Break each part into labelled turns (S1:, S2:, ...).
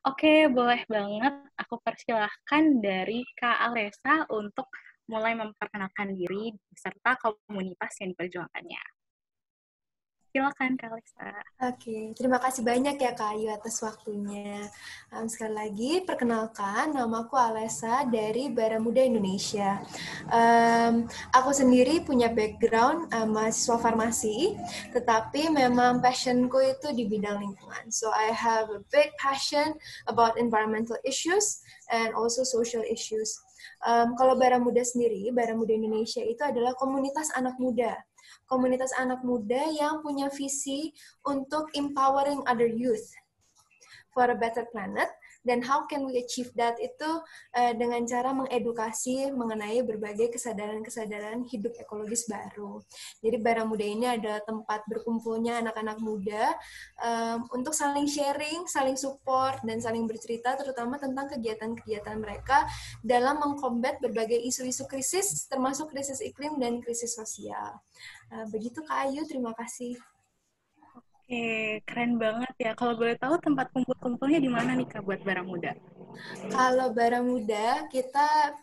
S1: Oke, boleh banget. Aku persilahkan dari Kak Alesa untuk mulai memperkenalkan diri beserta komunitas yang diperjuangkannya. Silakan Kak Alesa.
S2: Oke, terima kasih banyak ya Kak Ayu atas waktunya. Sekali lagi, perkenalkan, namaku Alessa dari Baramuda Indonesia. Aku sendiri punya background mahasiswa farmasi, tetapi memang passionku itu di bidang lingkungan. So I have a big passion about environmental issues and also social issues. Kalau Baramuda sendiri, Baramuda Indonesia itu adalah komunitas anak muda. Komunitas anak muda yang punya visi untuk empowering other youth for a better planet. Dan how can we achieve that itu dengan cara mengedukasi mengenai berbagai kesadaran-kesadaran hidup ekologis baru. Jadi Baramuda ini adalah tempat berkumpulnya anak-anak muda untuk saling sharing, saling support, dan saling bercerita terutama tentang kegiatan-kegiatan mereka dalam mengkombat berbagai isu-isu krisis, termasuk krisis iklim dan krisis sosial. Begitu Kak Ayu, terima kasih.
S1: Oke, keren banget ya. Kalau boleh tahu tempat kumpul-kumpulnya di mana nih Kak buat Barang Muda?
S2: Kalau Baramuda, kita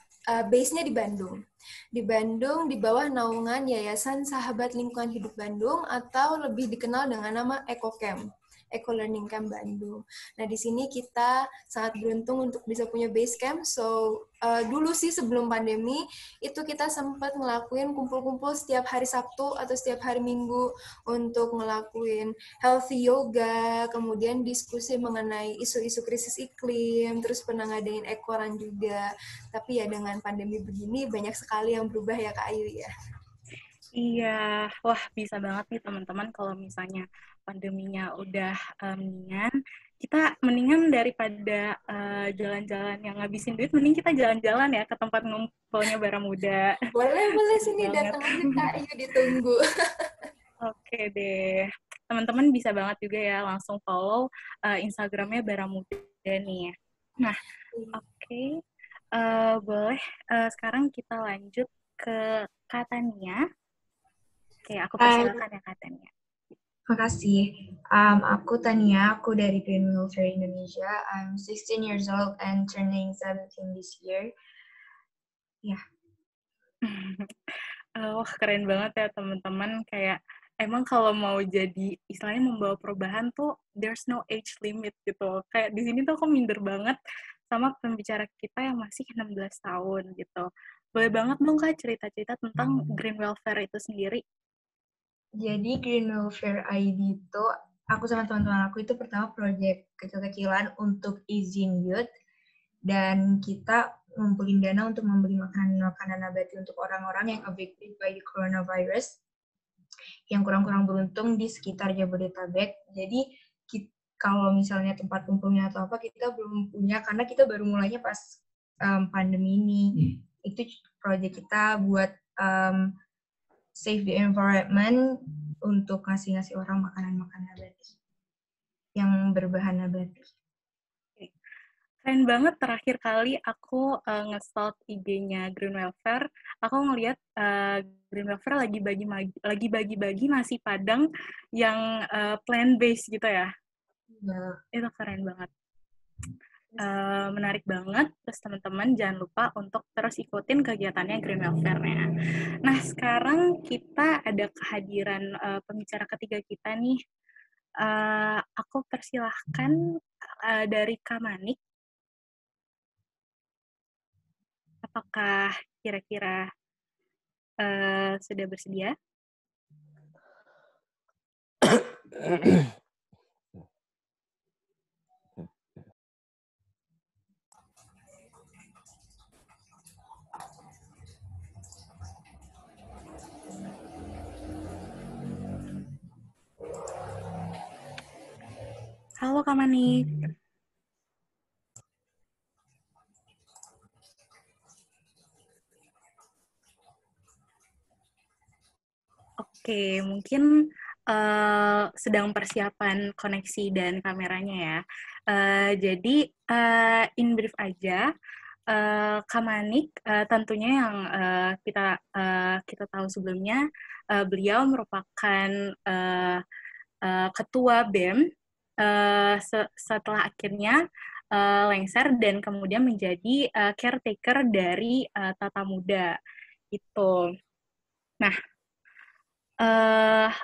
S2: base-nya di Bandung. Di Bandung, di bawah naungan Yayasan Sahabat Lingkungan Hidup Bandung, atau lebih dikenal dengan nama EcoCamp. Eco Learning Camp Bandung. Nah, di sini kita sangat beruntung untuk bisa punya base camp. So, dulu sih sebelum pandemi, itu kita sempat ngelakuin kumpul-kumpul setiap hari Sabtu atau setiap hari Minggu untuk ngelakuin healthy yoga, kemudian diskusi mengenai isu-isu krisis iklim, terus pernah ngadain ekoran juga. Tapi ya dengan pandemi begini, banyak sekali yang berubah ya Kak Ayu ya.
S1: Iya, wah bisa banget nih teman-teman kalau misalnya pandeminya udah mendingan, kita mendingan daripada jalan-jalan yang ngabisin duit, mending kita jalan-jalan ya ke tempat ngumpulnya Bara Muda.
S2: Boleh
S1: Seru
S2: sini
S1: banget.
S2: datang aja Kak Ayu, ditunggu.
S1: Oke deh. Teman-teman bisa banget juga ya langsung follow Instagramnya Bara Muda nih. Nah, oke. Boleh sekarang kita lanjut ke Katania. Oke, aku
S3: Hai,
S1: persilakan ya Katania.
S3: makasih. Aku Tania, aku dari Green Welfare Indonesia. I'm 16 years old and turning 17 this year. Ya.
S1: Wah, keren banget ya teman-teman. Kayak emang kalau mau jadi istilahnya membawa perubahan tuh there's no age limit gitu. Kayak di sini tuh aku minder banget sama pembicara kita yang masih 16 tahun gitu. Boleh banget dong Kak cerita-cerita tentang green welfare itu sendiri.
S3: Jadi Green Welfare ID itu, aku sama teman-teman aku itu pertama proyek kecil-kecilan untuk izin youth. Dan kita ngumpulin dana untuk membeli makanan-makanan nabati untuk orang-orang yang affected by the coronavirus yang kurang-kurang beruntung di sekitar Jabodetabek. Jadi kalau misalnya tempat kumpulnya atau apa kita belum punya karena kita baru mulainya pas pandemi ini. Itu proyek kita buat save the environment untuk ngasih-ngasih orang makanan-makanan nabati yang berbahan nabati.
S1: Keren banget, terakhir kali aku nge-stalk IG-nya Green Welfare, aku ngeliat Green Welfare lagi bagi-bagi nasi Padang yang plant-based gitu ya.
S3: Ya.
S1: Itu keren banget. Menarik banget, terus teman-teman jangan lupa untuk terus ikutin kegiatannya Green Welfare-nya. Nah, sekarang kita ada kehadiran pembicara ketiga kita nih. Aku persilahkan dari Kamanik. Apakah kira-kira sudah bersedia? Halo Kak Manik. Oke, mungkin sedang persiapan koneksi dan kameranya ya. Jadi, in brief aja, Kak Manik tentunya yang kita tahu sebelumnya, beliau merupakan ketua BEM setelah akhirnya lengser dan kemudian menjadi caretaker dari Tata Muda itu. Nah,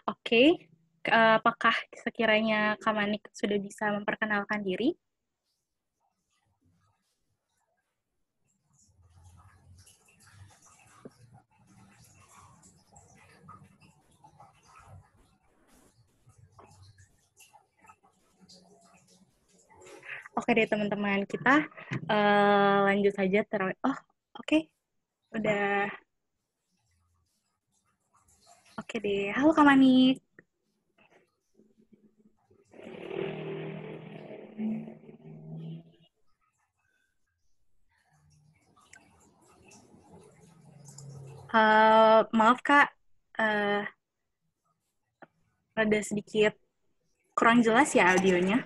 S1: oke. Apakah sekiranya Kak Manik sudah bisa memperkenalkan diri? Oke deh teman-teman, kita lanjut saja. Oke. Udah. Oke deh. Halo Kak Manik. Maaf Kak, rada sedikit kurang jelas ya audionya.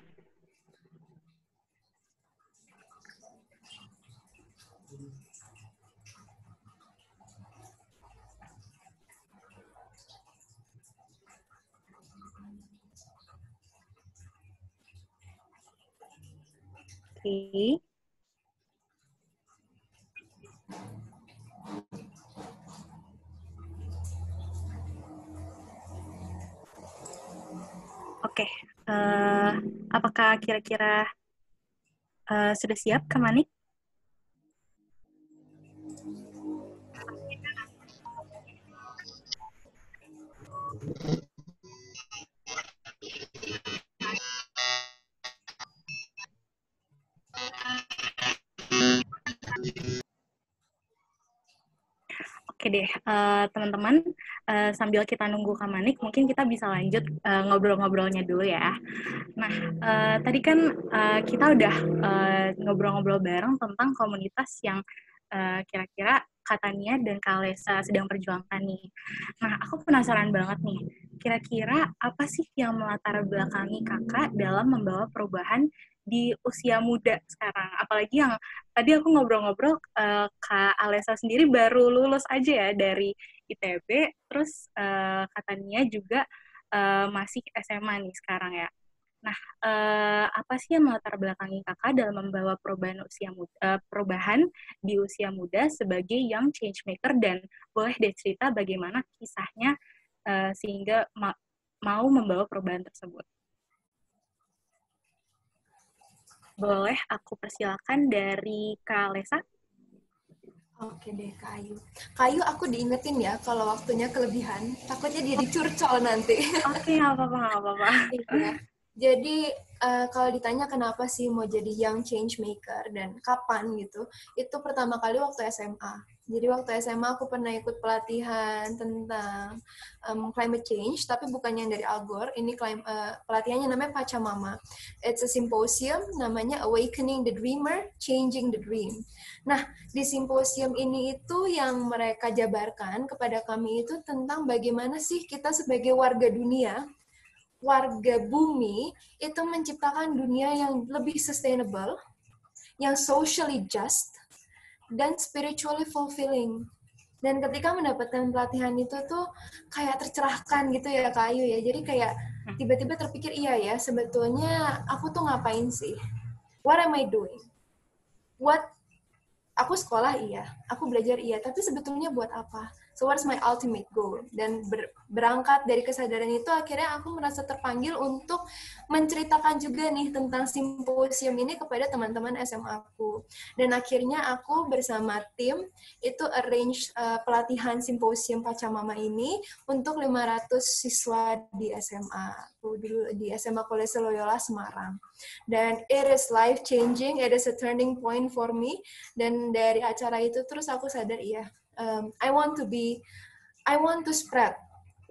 S1: Oke. Oke, apakah kira-kira sudah siap Kak Manik? Oke deh, teman-teman, sambil kita nunggu Kak Manik, mungkin kita bisa lanjut ngobrol-ngobrolnya dulu ya. Nah, tadi kan kita udah ngobrol-ngobrol bareng tentang komunitas yang kira-kira Kak Tania dan Kak Alesa sedang perjuangkan nih. Nah, aku penasaran banget nih, kira-kira apa sih yang melatar belakangi kakak dalam membawa perubahan di usia muda sekarang? Apalagi yang tadi aku ngobrol-ngobrol, Kak Alesa sendiri baru lulus aja ya dari ITB, terus Kak Tania juga masih SMA nih sekarang ya. Nah, apa sih yang melatar belakangi kakak dalam membawa perubahan di usia muda sebagai young change maker, dan boleh deh cerita bagaimana kisahnya sehingga mau membawa perubahan tersebut. Boleh aku persilakan dari Kak Lesa?
S2: Oke deh, Kak Ayu. Kak Ayu, aku diingetin ya kalau waktunya kelebihan. Takutnya jadi curcol nanti.
S1: Oke, nggak apa-apa.
S2: Iya. Jadi kalau ditanya kenapa sih mau jadi young change maker dan kapan gitu, itu pertama kali waktu SMA. Jadi waktu SMA aku pernah ikut pelatihan tentang climate change, tapi bukan yang dari Al Gore. Ini pelatihannya namanya Pachamama. It's a symposium namanya Awakening the Dreamer, Changing the Dream. Nah, di simposium ini itu yang mereka jabarkan kepada kami itu tentang bagaimana sih kita sebagai warga dunia, warga bumi, itu menciptakan dunia yang lebih sustainable, yang socially just, dan spiritually fulfilling. Dan ketika mendapatkan pelatihan itu tuh kayak tercerahkan gitu ya Kak Ayu ya. Jadi kayak tiba-tiba terpikir, iya ya, sebetulnya aku tuh ngapain sih? What am I doing? Aku sekolah iya, aku belajar iya, tapi sebetulnya buat apa? So what's my ultimate goal? Dan berangkat dari kesadaran itu akhirnya aku merasa terpanggil untuk menceritakan juga nih tentang simposium ini kepada teman-teman SMA aku. Dan akhirnya aku bersama tim itu arrange pelatihan simposium Pachamama ini untuk 500 siswa di SMA. Aku dulu di SMA Kolese Loyola Semarang. Dan it is life changing, it is a turning point for me. Dan dari acara itu terus aku sadar I want to spread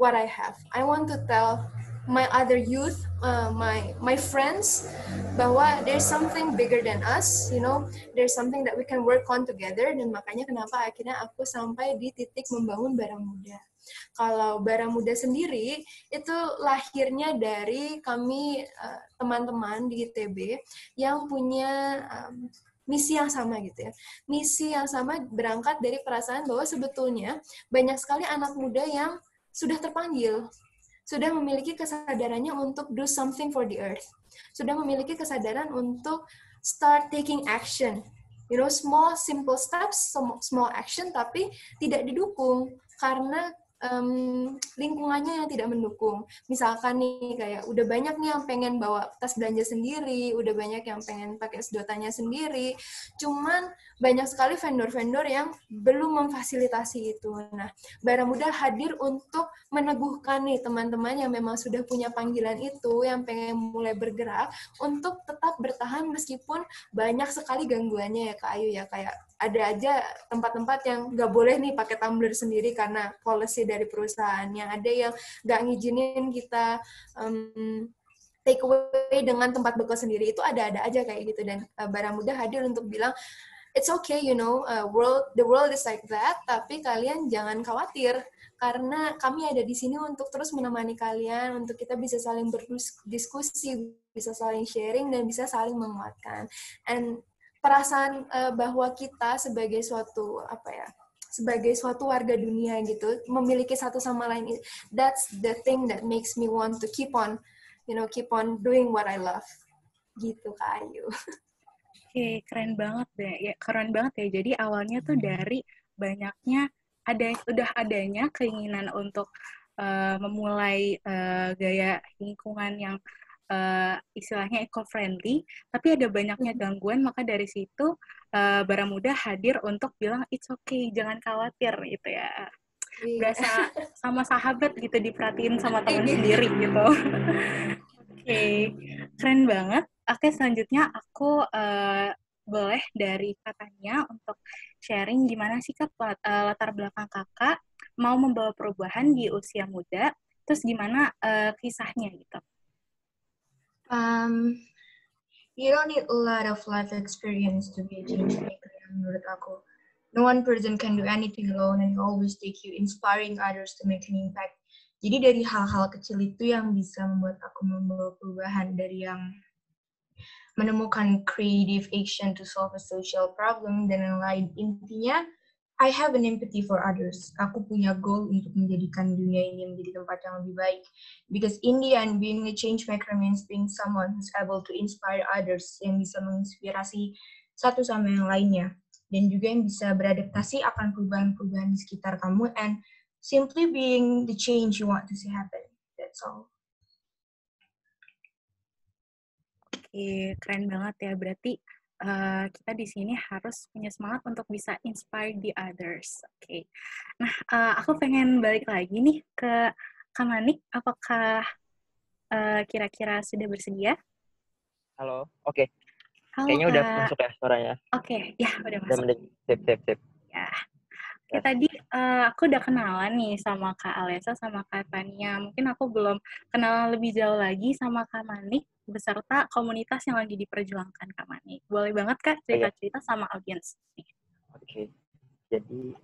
S2: what I have. I want to tell my other youth, my friends, bahwa there's something bigger than us, there's something that we can work on together. Dan makanya kenapa akhirnya aku sampai di titik membangun Bara Muda. Kalau Bara Muda sendiri itu lahirnya dari kami teman-teman di ITB yang punya misi yang sama gitu ya. Misi yang sama berangkat dari perasaan bahwa sebetulnya banyak sekali anak muda yang sudah terpanggil, sudah memiliki kesadarannya untuk do something for the earth, sudah memiliki kesadaran untuk start taking action. Small simple steps, small action, tapi tidak didukung karena lingkungannya yang tidak mendukung. Misalkan nih kayak udah banyak nih yang pengen bawa tas belanja sendiri, udah banyak yang pengen pakai sedotannya sendiri, cuman banyak sekali vendor-vendor yang belum memfasilitasi itu. Nah, Bara Muda hadir untuk meneguhkan nih teman-teman yang memang sudah punya panggilan itu, yang pengen mulai bergerak, untuk tetap bertahan meskipun banyak sekali gangguannya ya Kak Ayu ya, kayak ada aja tempat-tempat yang nggak boleh nih pakai tumbler sendiri karena policy dari perusahaannya, ada yang nggak ngizinin kita take away dengan tempat bekal sendiri, itu ada-ada aja kayak gitu. Dan Bara Muda hadir untuk bilang it's okay, the world is like that, tapi kalian jangan khawatir karena kami ada di sini untuk terus menemani kalian, untuk kita bisa saling berdiskusi, bisa saling sharing, dan bisa saling menguatkan. And perasaan bahwa kita sebagai suatu warga dunia gitu, memiliki satu sama lain, that's the thing that makes me want to keep on doing what I love. Gitu Kak Ayu.
S1: Oke, keren banget deh. Ya, keren banget ya. Jadi awalnya tuh dari banyaknya udah adanya keinginan untuk memulai gaya lingkungan yang istilahnya eco-friendly, tapi ada banyaknya gangguan, maka dari situ Bara Muda hadir untuk bilang it's okay, jangan khawatir gitu ya. Berasa sama sahabat gitu, diperhatiin sama teman sendiri gitu. Oke, keren banget. Oke, selanjutnya aku boleh dari katanya untuk sharing gimana sih Kak latar belakang Kakak mau membawa perubahan di usia muda, terus gimana kisahnya gitu.
S3: You don't need a lot of life experience to be a change maker, menurut aku. No one person can do anything alone, and it always take you inspiring others to make an impact. Jadi dari hal-hal kecil itu yang bisa membuat aku membawa perubahan, dari yang menemukan creative action to solve a social problem dan yang lain. Intinya, I have an empathy for others. Aku punya goal untuk menjadikan dunia ini menjadi tempat yang lebih baik. Because in the end, being a change maker means being someone who's able to inspire others, yang bisa menginspirasi satu sama yang lainnya. Dan juga yang bisa beradaptasi akan perubahan-perubahan di sekitar kamu, and simply being the change you want to see happen. That's all.
S1: Oke, keren banget ya. Berarti kita di sini harus punya semangat untuk bisa inspire the others. Oke. Nah, aku pengen balik lagi nih ke Kak Manik. Apakah kira-kira sudah bersedia?
S4: Halo, oke.
S1: Halo,
S4: Kayaknya
S1: Kak.
S4: udah masuk ya suaranya.
S1: Oke, ya udah masuk.
S4: Sip.
S1: Ya. Oke, tadi aku udah kenalan nih sama Kak Alesa, sama Kak Tania. Mungkin aku belum kenalan lebih jauh lagi sama Kak Manik, beserta komunitas yang lagi diperjuangkan Kak Manik. Boleh banget Kak cerita-cerita sama audiens.
S4: Oke, jadi...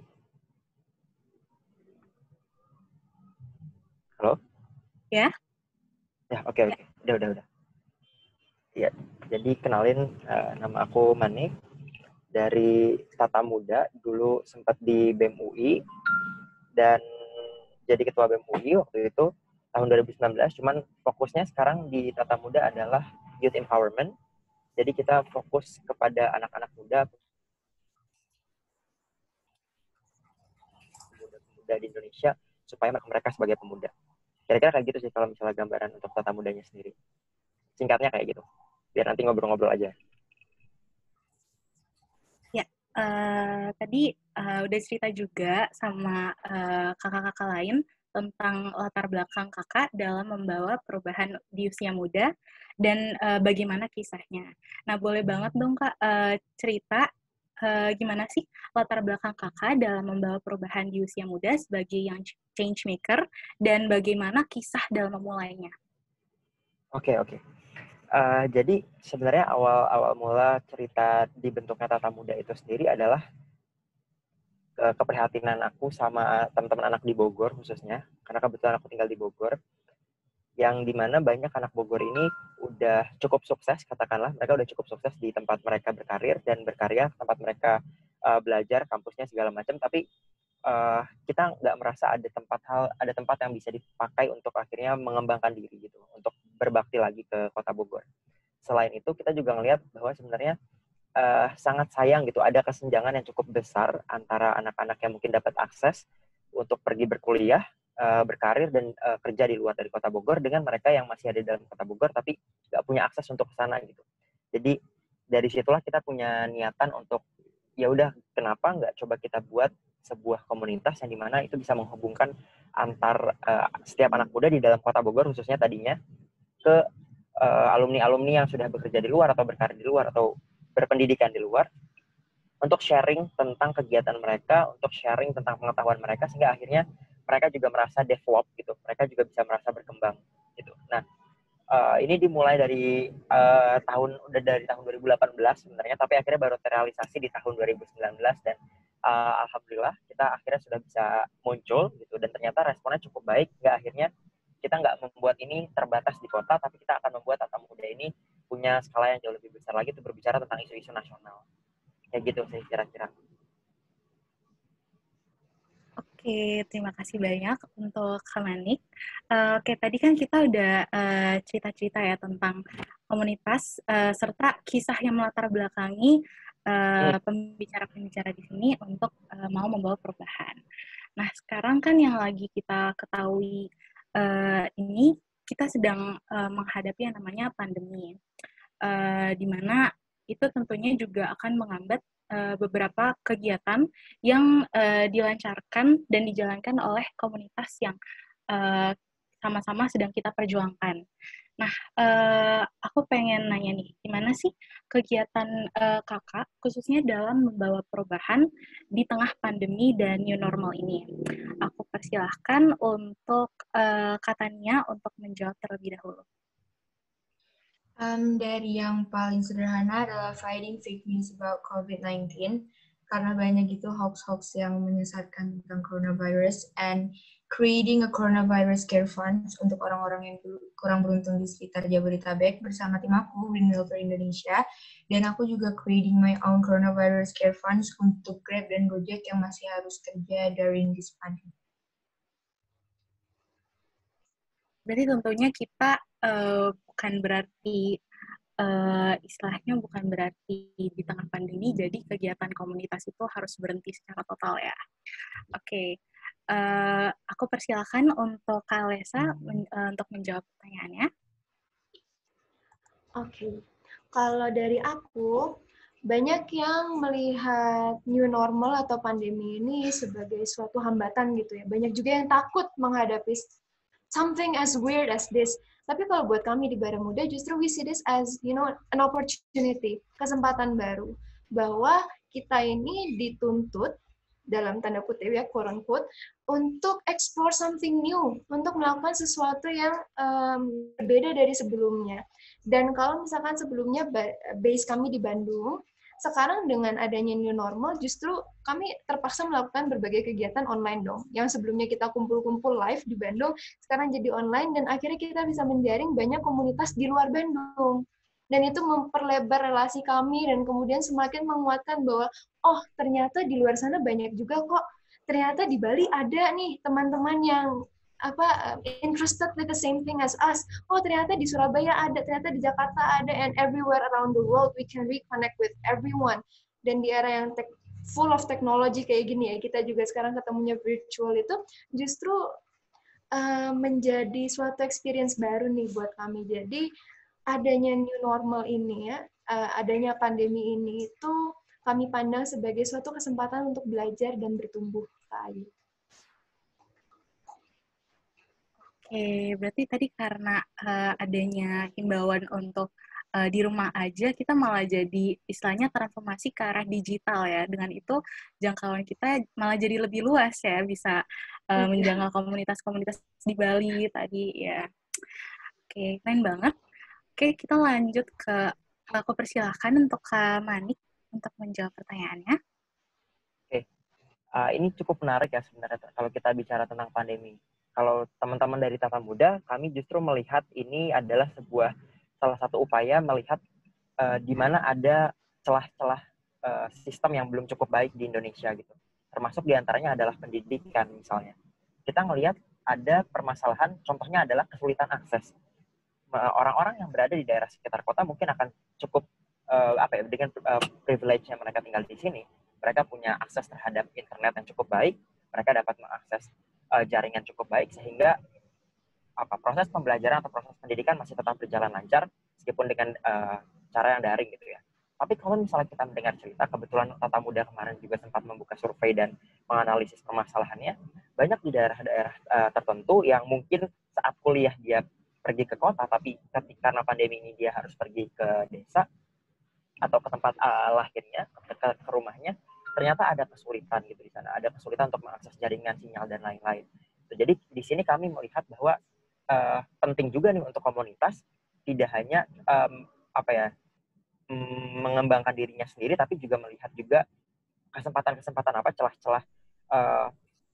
S4: Halo?
S1: Ya?
S4: Ya, oke. Udah. Ya, jadi kenalin, nama aku Manik, dari Tata Muda, dulu sempat di BEM UI, dan jadi ketua BEM UI waktu itu tahun 2019, cuman fokusnya sekarang di Tata Muda adalah youth empowerment. Jadi kita fokus kepada anak-anak muda di Indonesia supaya mereka sebagai pemuda. Kira-kira kayak gitu sih kalau misalnya gambaran untuk Tata Mudanya sendiri. Singkatnya kayak gitu. Biar nanti ngobrol-ngobrol aja.
S1: Ya, tadi udah cerita juga sama kakak-kakak lain tentang latar belakang kakak dalam membawa perubahan di usia muda dan bagaimana kisahnya. Nah, boleh banget dong Kak cerita gimana sih latar belakang kakak dalam membawa perubahan di usia muda sebagai yang change maker dan bagaimana kisah dalam memulainya.
S4: Oke. Jadi sebenarnya awal mula cerita dibentuknya Tata Muda itu sendiri adalah keprihatinan aku sama teman-teman anak di Bogor khususnya, karena kebetulan aku tinggal di Bogor, yang dimana banyak anak Bogor ini udah cukup sukses, katakanlah mereka udah cukup sukses di tempat mereka berkarir dan berkarya, tempat mereka belajar, kampusnya segala macam, tapi kita nggak merasa ada tempat yang bisa dipakai untuk akhirnya mengembangkan diri gitu, untuk berbakti lagi ke kota Bogor. selain itu kita juga ngelihat bahwa sebenarnya sangat sayang gitu, ada kesenjangan yang cukup besar antara anak-anak yang mungkin dapat akses untuk pergi berkuliah, berkarir dan kerja di luar dari Kota Bogor dengan mereka yang masih ada di dalam Kota Bogor tapi nggak punya akses untuk ke sana gitu. Jadi dari situlah kita punya niatan untuk ya udah kenapa nggak coba kita buat sebuah komunitas yang dimana itu bisa menghubungkan antar setiap anak muda di dalam Kota Bogor khususnya tadinya ke alumni-alumni yang sudah bekerja di luar atau berkarir di luar atau berpendidikan di luar untuk sharing tentang kegiatan mereka, untuk sharing tentang pengetahuan mereka sehingga akhirnya mereka juga merasa develop gitu, mereka juga bisa merasa berkembang gitu. Nah, ini dimulai dari tahun 2018 sebenarnya, tapi akhirnya baru terrealisasi di tahun 2019 dan alhamdulillah kita akhirnya sudah bisa muncul gitu dan ternyata responnya cukup baik. Hingga akhirnya kita nggak membuat ini terbatas di kota, tapi kita akan membuat Tata Muda ini punya skala yang jauh lebih besar lagi untuk berbicara tentang isu-isu nasional. Kayak gitu sih kira-kira.
S1: Oke, terima kasih banyak untuk Kak Manik. Oke, tadi kan kita udah cerita-cerita ya tentang komunitas serta kisah yang melatar belakangi pembicara-pembicara di sini untuk mau membawa perubahan. Nah, sekarang kan yang lagi kita ketahui ini kita sedang menghadapi yang namanya pandemi, di mana itu tentunya juga akan menghambat beberapa kegiatan yang dilancarkan dan dijalankan oleh komunitas yang sama-sama sedang kita perjuangkan. Nah, aku pengen nanya nih, gimana sih kegiatan kakak, khususnya dalam membawa perubahan di tengah pandemi dan new normal ini? Aku persilahkan untuk Kak Tania untuk menjawab terlebih dahulu.
S3: Dari yang paling sederhana adalah fighting fake news about COVID-19, karena banyak itu hoax-hoax yang menyesatkan tentang coronavirus, and creating a coronavirus care funds untuk orang-orang yang kurang beruntung di sekitar Jabodetabek bersama tim aku, Greenwell for Indonesia, dan aku juga creating my own coronavirus care funds untuk Grab dan Gojek yang masih harus kerja during this pandemic.
S1: Berarti tentunya kita bukan berarti istilahnya bukan berarti di tengah pandemi jadi kegiatan komunitas itu harus berhenti secara total ya. Oke, aku persilakan untuk Kak Alessa untuk menjawab pertanyaannya.
S2: Oke, kalau dari aku, banyak yang melihat new normal atau pandemi ini sebagai suatu hambatan gitu ya. Banyak juga yang takut menghadapi something as weird as this. Tapi kalau buat kami di Bara Muda, justru we see this as, an opportunity, kesempatan baru. Bahwa kita ini dituntut, dalam tanda kutip ya, quote unquote, untuk explore something new, untuk melakukan sesuatu yang berbeda dari sebelumnya. Dan kalau misalkan sebelumnya base kami di Bandung, sekarang dengan adanya new normal, justru kami terpaksa melakukan berbagai kegiatan online dong. Yang sebelumnya kita kumpul-kumpul live di Bandung, sekarang jadi online, dan akhirnya kita bisa menjaring banyak komunitas di luar Bandung. Dan itu memperlebar relasi kami, dan kemudian semakin menguatkan bahwa, oh ternyata di luar sana banyak juga kok. Ternyata di Bali ada nih teman-teman yang interested with the same thing as us. Oh ternyata di Surabaya ada, ternyata di Jakarta ada, and everywhere around the world we can reconnect with everyone. Dan di era yang full of technology kayak gini ya, kita juga sekarang ketemunya virtual itu justru menjadi suatu experience baru nih buat kami. Jadi adanya new normal ini ya, adanya pandemi ini itu kami pandang sebagai suatu kesempatan untuk belajar dan bertumbuh.
S1: Oke, berarti tadi karena adanya himbauan untuk di rumah aja, kita malah jadi istilahnya transformasi ke arah digital ya. Dengan itu jangkauan kita malah jadi lebih luas ya, bisa menjangkau komunitas-komunitas di Bali tadi ya. Oke, keren banget. Oke, kita lanjut ke, aku persilahkan untuk Kak Manik untuk menjawab pertanyaannya.
S4: Oke, ini cukup menarik ya sebenarnya kalau kita bicara tentang pandemi. Kalau teman-teman dari Tata Muda, kami justru melihat ini adalah salah satu upaya melihat di mana ada celah-celah sistem yang belum cukup baik di Indonesia gitu. Termasuk diantaranya adalah pendidikan misalnya. Kita melihat ada permasalahan, contohnya adalah kesulitan akses. orang-orang yang berada di daerah sekitar kota mungkin akan cukup dengan privilege-nya mereka tinggal di sini, mereka punya akses terhadap internet yang cukup baik, mereka dapat mengakses jaringan cukup baik sehingga proses pembelajaran atau proses pendidikan masih tetap berjalan lancar meskipun dengan cara yang daring gitu ya. Tapi kalau misalnya kita mendengar cerita, kebetulan Tata Muda kemarin juga sempat membuka survei dan menganalisis permasalahannya, banyak di daerah-daerah tertentu yang mungkin saat kuliah dia pergi ke kota, tapi karena pandemi ini dia harus pergi ke desa atau ke tempat lahirnya, ke rumahnya, ternyata ada kesulitan gitu di sana, ada kesulitan untuk mengakses jaringan, sinyal dan lain-lain. Jadi di sini kami melihat bahwa penting juga nih untuk komunitas tidak hanya mengembangkan dirinya sendiri, tapi juga melihat juga kesempatan-kesempatan apa, celah-celah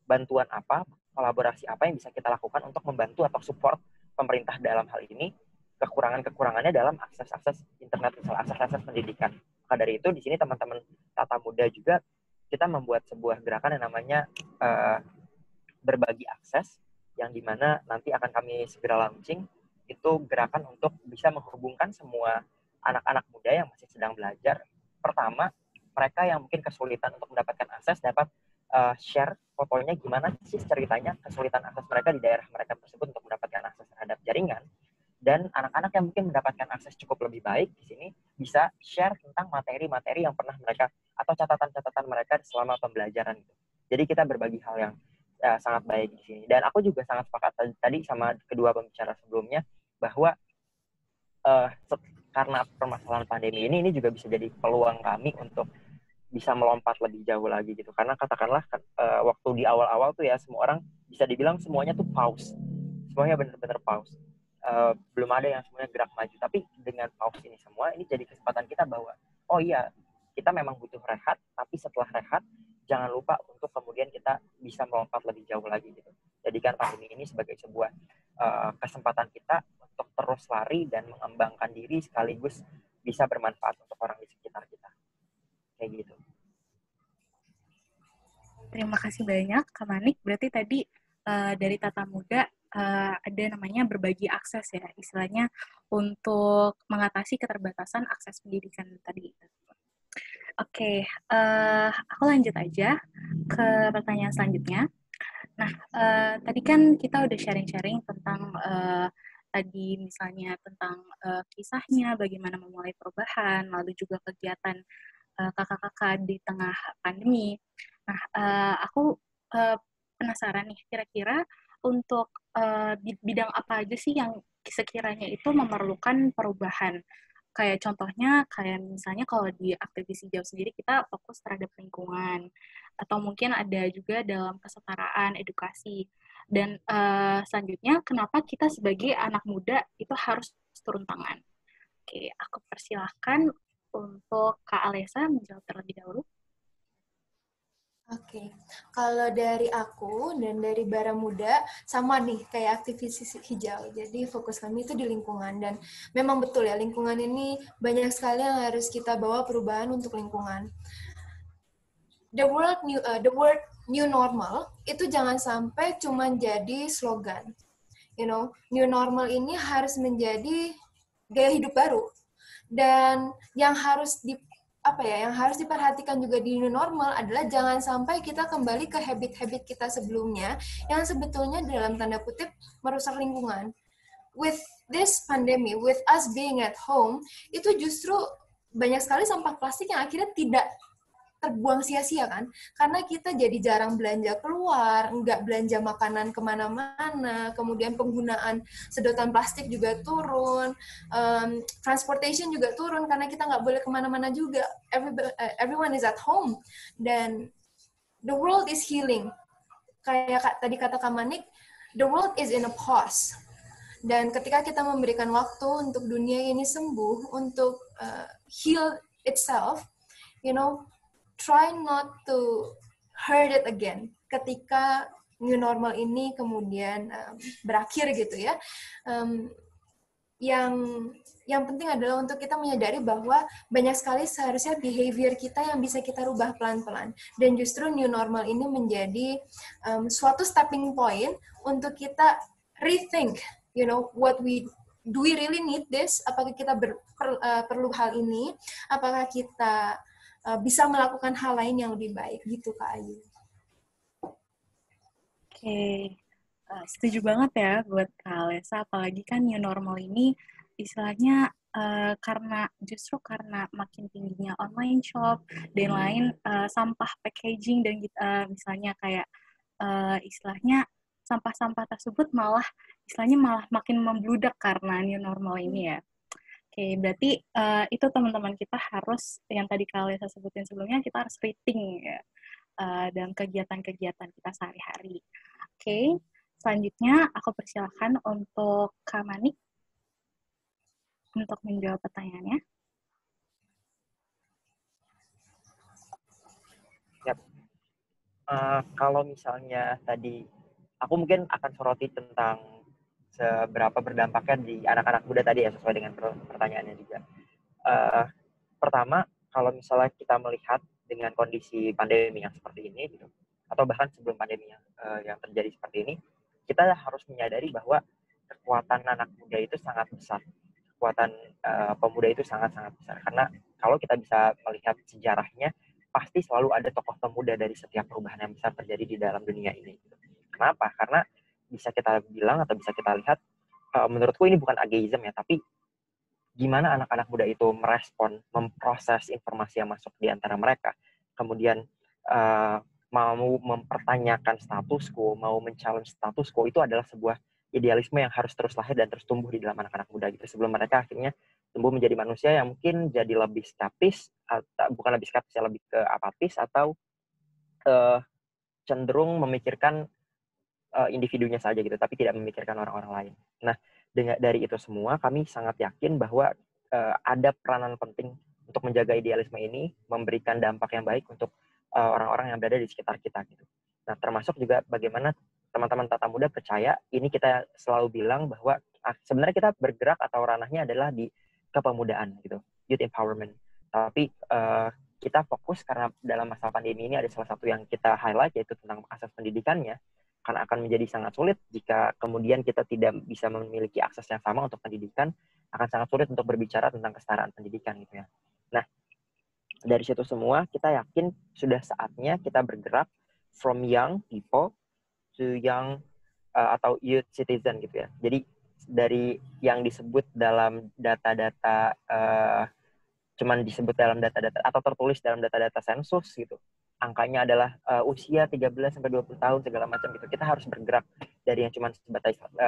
S4: bantuan apa, kolaborasi apa yang bisa kita lakukan untuk membantu atau support pemerintah dalam hal ini, kekurangannya dalam akses internet, misalnya akses pendidikan. Maka dari itu di sini teman-teman Tata Muda juga kita membuat sebuah gerakan yang namanya berbagi akses, yang dimana nanti akan kami segera launching. Itu gerakan untuk bisa menghubungkan semua anak-anak muda yang masih sedang belajar. Pertama, mereka yang mungkin kesulitan untuk mendapatkan akses dapat share fotonya gimana sih ceritanya kesulitan akses mereka di daerah mereka tersebut untuk mendapatkan akses terhadap jaringan. Dan anak-anak yang mungkin mendapatkan akses cukup lebih baik di sini bisa share tentang materi-materi yang pernah mereka atau catatan-catatan mereka selama pembelajaran itu. Jadi kita berbagi hal yang sangat baik di sini. Dan aku juga sangat sepakat tadi sama kedua pembicara sebelumnya bahwa karena permasalahan pandemi ini juga bisa jadi peluang kami untuk bisa melompat lebih jauh lagi gitu. Karena katakanlah waktu di awal-awal tuh ya semua orang bisa dibilang semuanya tuh pause. Semuanya benar-benar pause. Belum ada yang semuanya gerak maju. Tapi dengan pause ini semua, ini jadi kesempatan kita bahwa oh iya, kita memang butuh rehat, tapi setelah rehat jangan lupa untuk kemudian kita bisa melompat lebih jauh lagi gitu. Jadikan pandemi ini sebagai sebuah kesempatan kita untuk terus lari dan mengembangkan diri sekaligus bisa bermanfaat untuk orang di sekitar kita. Kayak gitu.
S1: Terima kasih banyak, Kak Manik. Berarti tadi dari Tata Muda ada namanya berbagi akses ya, istilahnya untuk mengatasi keterbatasan akses pendidikan tadi. Oke, aku lanjut aja ke pertanyaan selanjutnya. Nah, tadi kan kita udah sharing-sharing tentang tadi misalnya tentang kisahnya, bagaimana memulai perubahan, lalu juga kegiatan kakak-kakak di tengah pandemi. Nah, aku penasaran nih, kira-kira untuk bidang apa aja sih yang sekiranya itu memerlukan perubahan? Kayak contohnya, kayak misalnya kalau di aktivis hijau sendiri kita fokus terhadap lingkungan, atau mungkin ada juga dalam kesetaraan, edukasi. Dan selanjutnya, kenapa kita sebagai anak muda itu harus turun tangan? Oke, aku persilahkan untuk Kak Alessa menjawab terlebih dahulu.
S2: Oke, kalau dari aku dan dari Bara Muda, sama nih kayak aktivis hijau. Jadi fokus kami itu di lingkungan. Dan memang betul ya, lingkungan ini banyak sekali yang harus kita bawa perubahan untuk lingkungan. The word new normal itu jangan sampai cuma jadi slogan. New normal ini harus menjadi gaya hidup baru. Dan yang harus diperhatikan juga di new normal adalah jangan sampai kita kembali ke habit-habit kita sebelumnya yang sebetulnya dalam tanda kutip merusak lingkungan. With this pandemic, with us being at home, itu justru banyak sekali sampah plastik yang akhirnya tidak terbuang sia-sia kan, karena kita jadi jarang belanja keluar, nggak belanja makanan kemana-mana, kemudian penggunaan sedotan plastik juga turun, transportation juga turun karena kita nggak boleh kemana-mana juga, everyone is at home, dan the world is healing. Kayak tadi kata Kak Manik, the world is in a pause. Dan ketika kita memberikan waktu untuk dunia ini sembuh, untuk heal itself, try not to hurt it again ketika new normal ini kemudian berakhir gitu ya. Yang penting adalah untuk kita menyadari bahwa banyak sekali seharusnya behavior kita yang bisa kita rubah pelan-pelan. Dan justru new normal ini menjadi suatu stepping point untuk kita rethink, what we do we really need this? Apakah kita perlu hal ini? Apakah kita bisa melakukan hal lain yang lebih baik gitu, Kak Ayu?
S1: Oke, setuju banget ya buat Kak Alesa, apalagi kan new normal ini istilahnya justru karena makin tingginya online shop dan lain, sampah packaging dan misalnya kayak istilahnya sampah-sampah tersebut istilahnya malah makin membludak karena new normal ini ya. Oke, berarti itu teman-teman kita harus, yang tadi Kak Alesa sebutin sebelumnya, kita harus rating ya dalam kegiatan-kegiatan kita sehari-hari. Oke, selanjutnya aku persilahkan untuk Kak Manik untuk menjawab pertanyaannya.
S4: Yap. Kalau misalnya tadi, aku mungkin akan soroti tentang seberapa berdampaknya di anak-anak muda tadi ya, sesuai dengan pertanyaannya juga. Pertama, kalau misalnya kita melihat dengan kondisi pandemi yang seperti ini, gitu, atau bahkan sebelum pandemi yang terjadi seperti ini, kita harus menyadari bahwa kekuatan anak muda itu sangat besar. Kekuatan pemuda itu sangat-sangat besar. Karena kalau kita bisa melihat sejarahnya, pasti selalu ada tokoh pemuda dari setiap perubahan yang besar terjadi di dalam dunia ini. Kenapa? Karena bisa kita bilang atau bisa kita lihat, menurutku ini bukan ageism ya, tapi gimana anak-anak muda itu merespon, memproses informasi yang masuk di antara mereka, kemudian mau mempertanyakan status quo, mau men-challenge status quo, itu adalah sebuah idealisme yang harus terus lahir dan terus tumbuh di dalam anak-anak muda gitu, sebelum mereka akhirnya tumbuh menjadi manusia yang mungkin jadi lebih skeptis, bukan lebih skeptis, lebih ke apatis, atau cenderung memikirkan individunya saja gitu, tapi tidak memikirkan orang-orang lain. Nah, dari itu semua, kami sangat yakin bahwa ada peranan penting untuk menjaga idealisme ini, memberikan dampak yang baik untuk orang-orang yang berada di sekitar kita gitu. Nah, termasuk juga bagaimana teman-teman Tata Muda percaya, ini kita selalu bilang bahwa sebenarnya kita bergerak atau ranahnya adalah di kepemudaan gitu, youth empowerment. Tapi kita fokus karena dalam masa pandemi ini ada salah satu yang kita highlight, yaitu tentang akses pendidikannya, karena akan menjadi sangat sulit jika kemudian kita tidak bisa memiliki akses yang sama untuk pendidikan, akan sangat sulit untuk berbicara tentang kesetaraan pendidikan gitu ya. Nah, dari situ semua kita yakin sudah saatnya kita bergerak from young people to young atau youth citizen gitu ya. Jadi dari yang disebut dalam data-data cuman disebut dalam data-data atau tertulis dalam data-data sensus gitu, angkanya adalah usia 13 sampai 20 tahun segala macam gitu. Kita harus bergerak dari yang cuma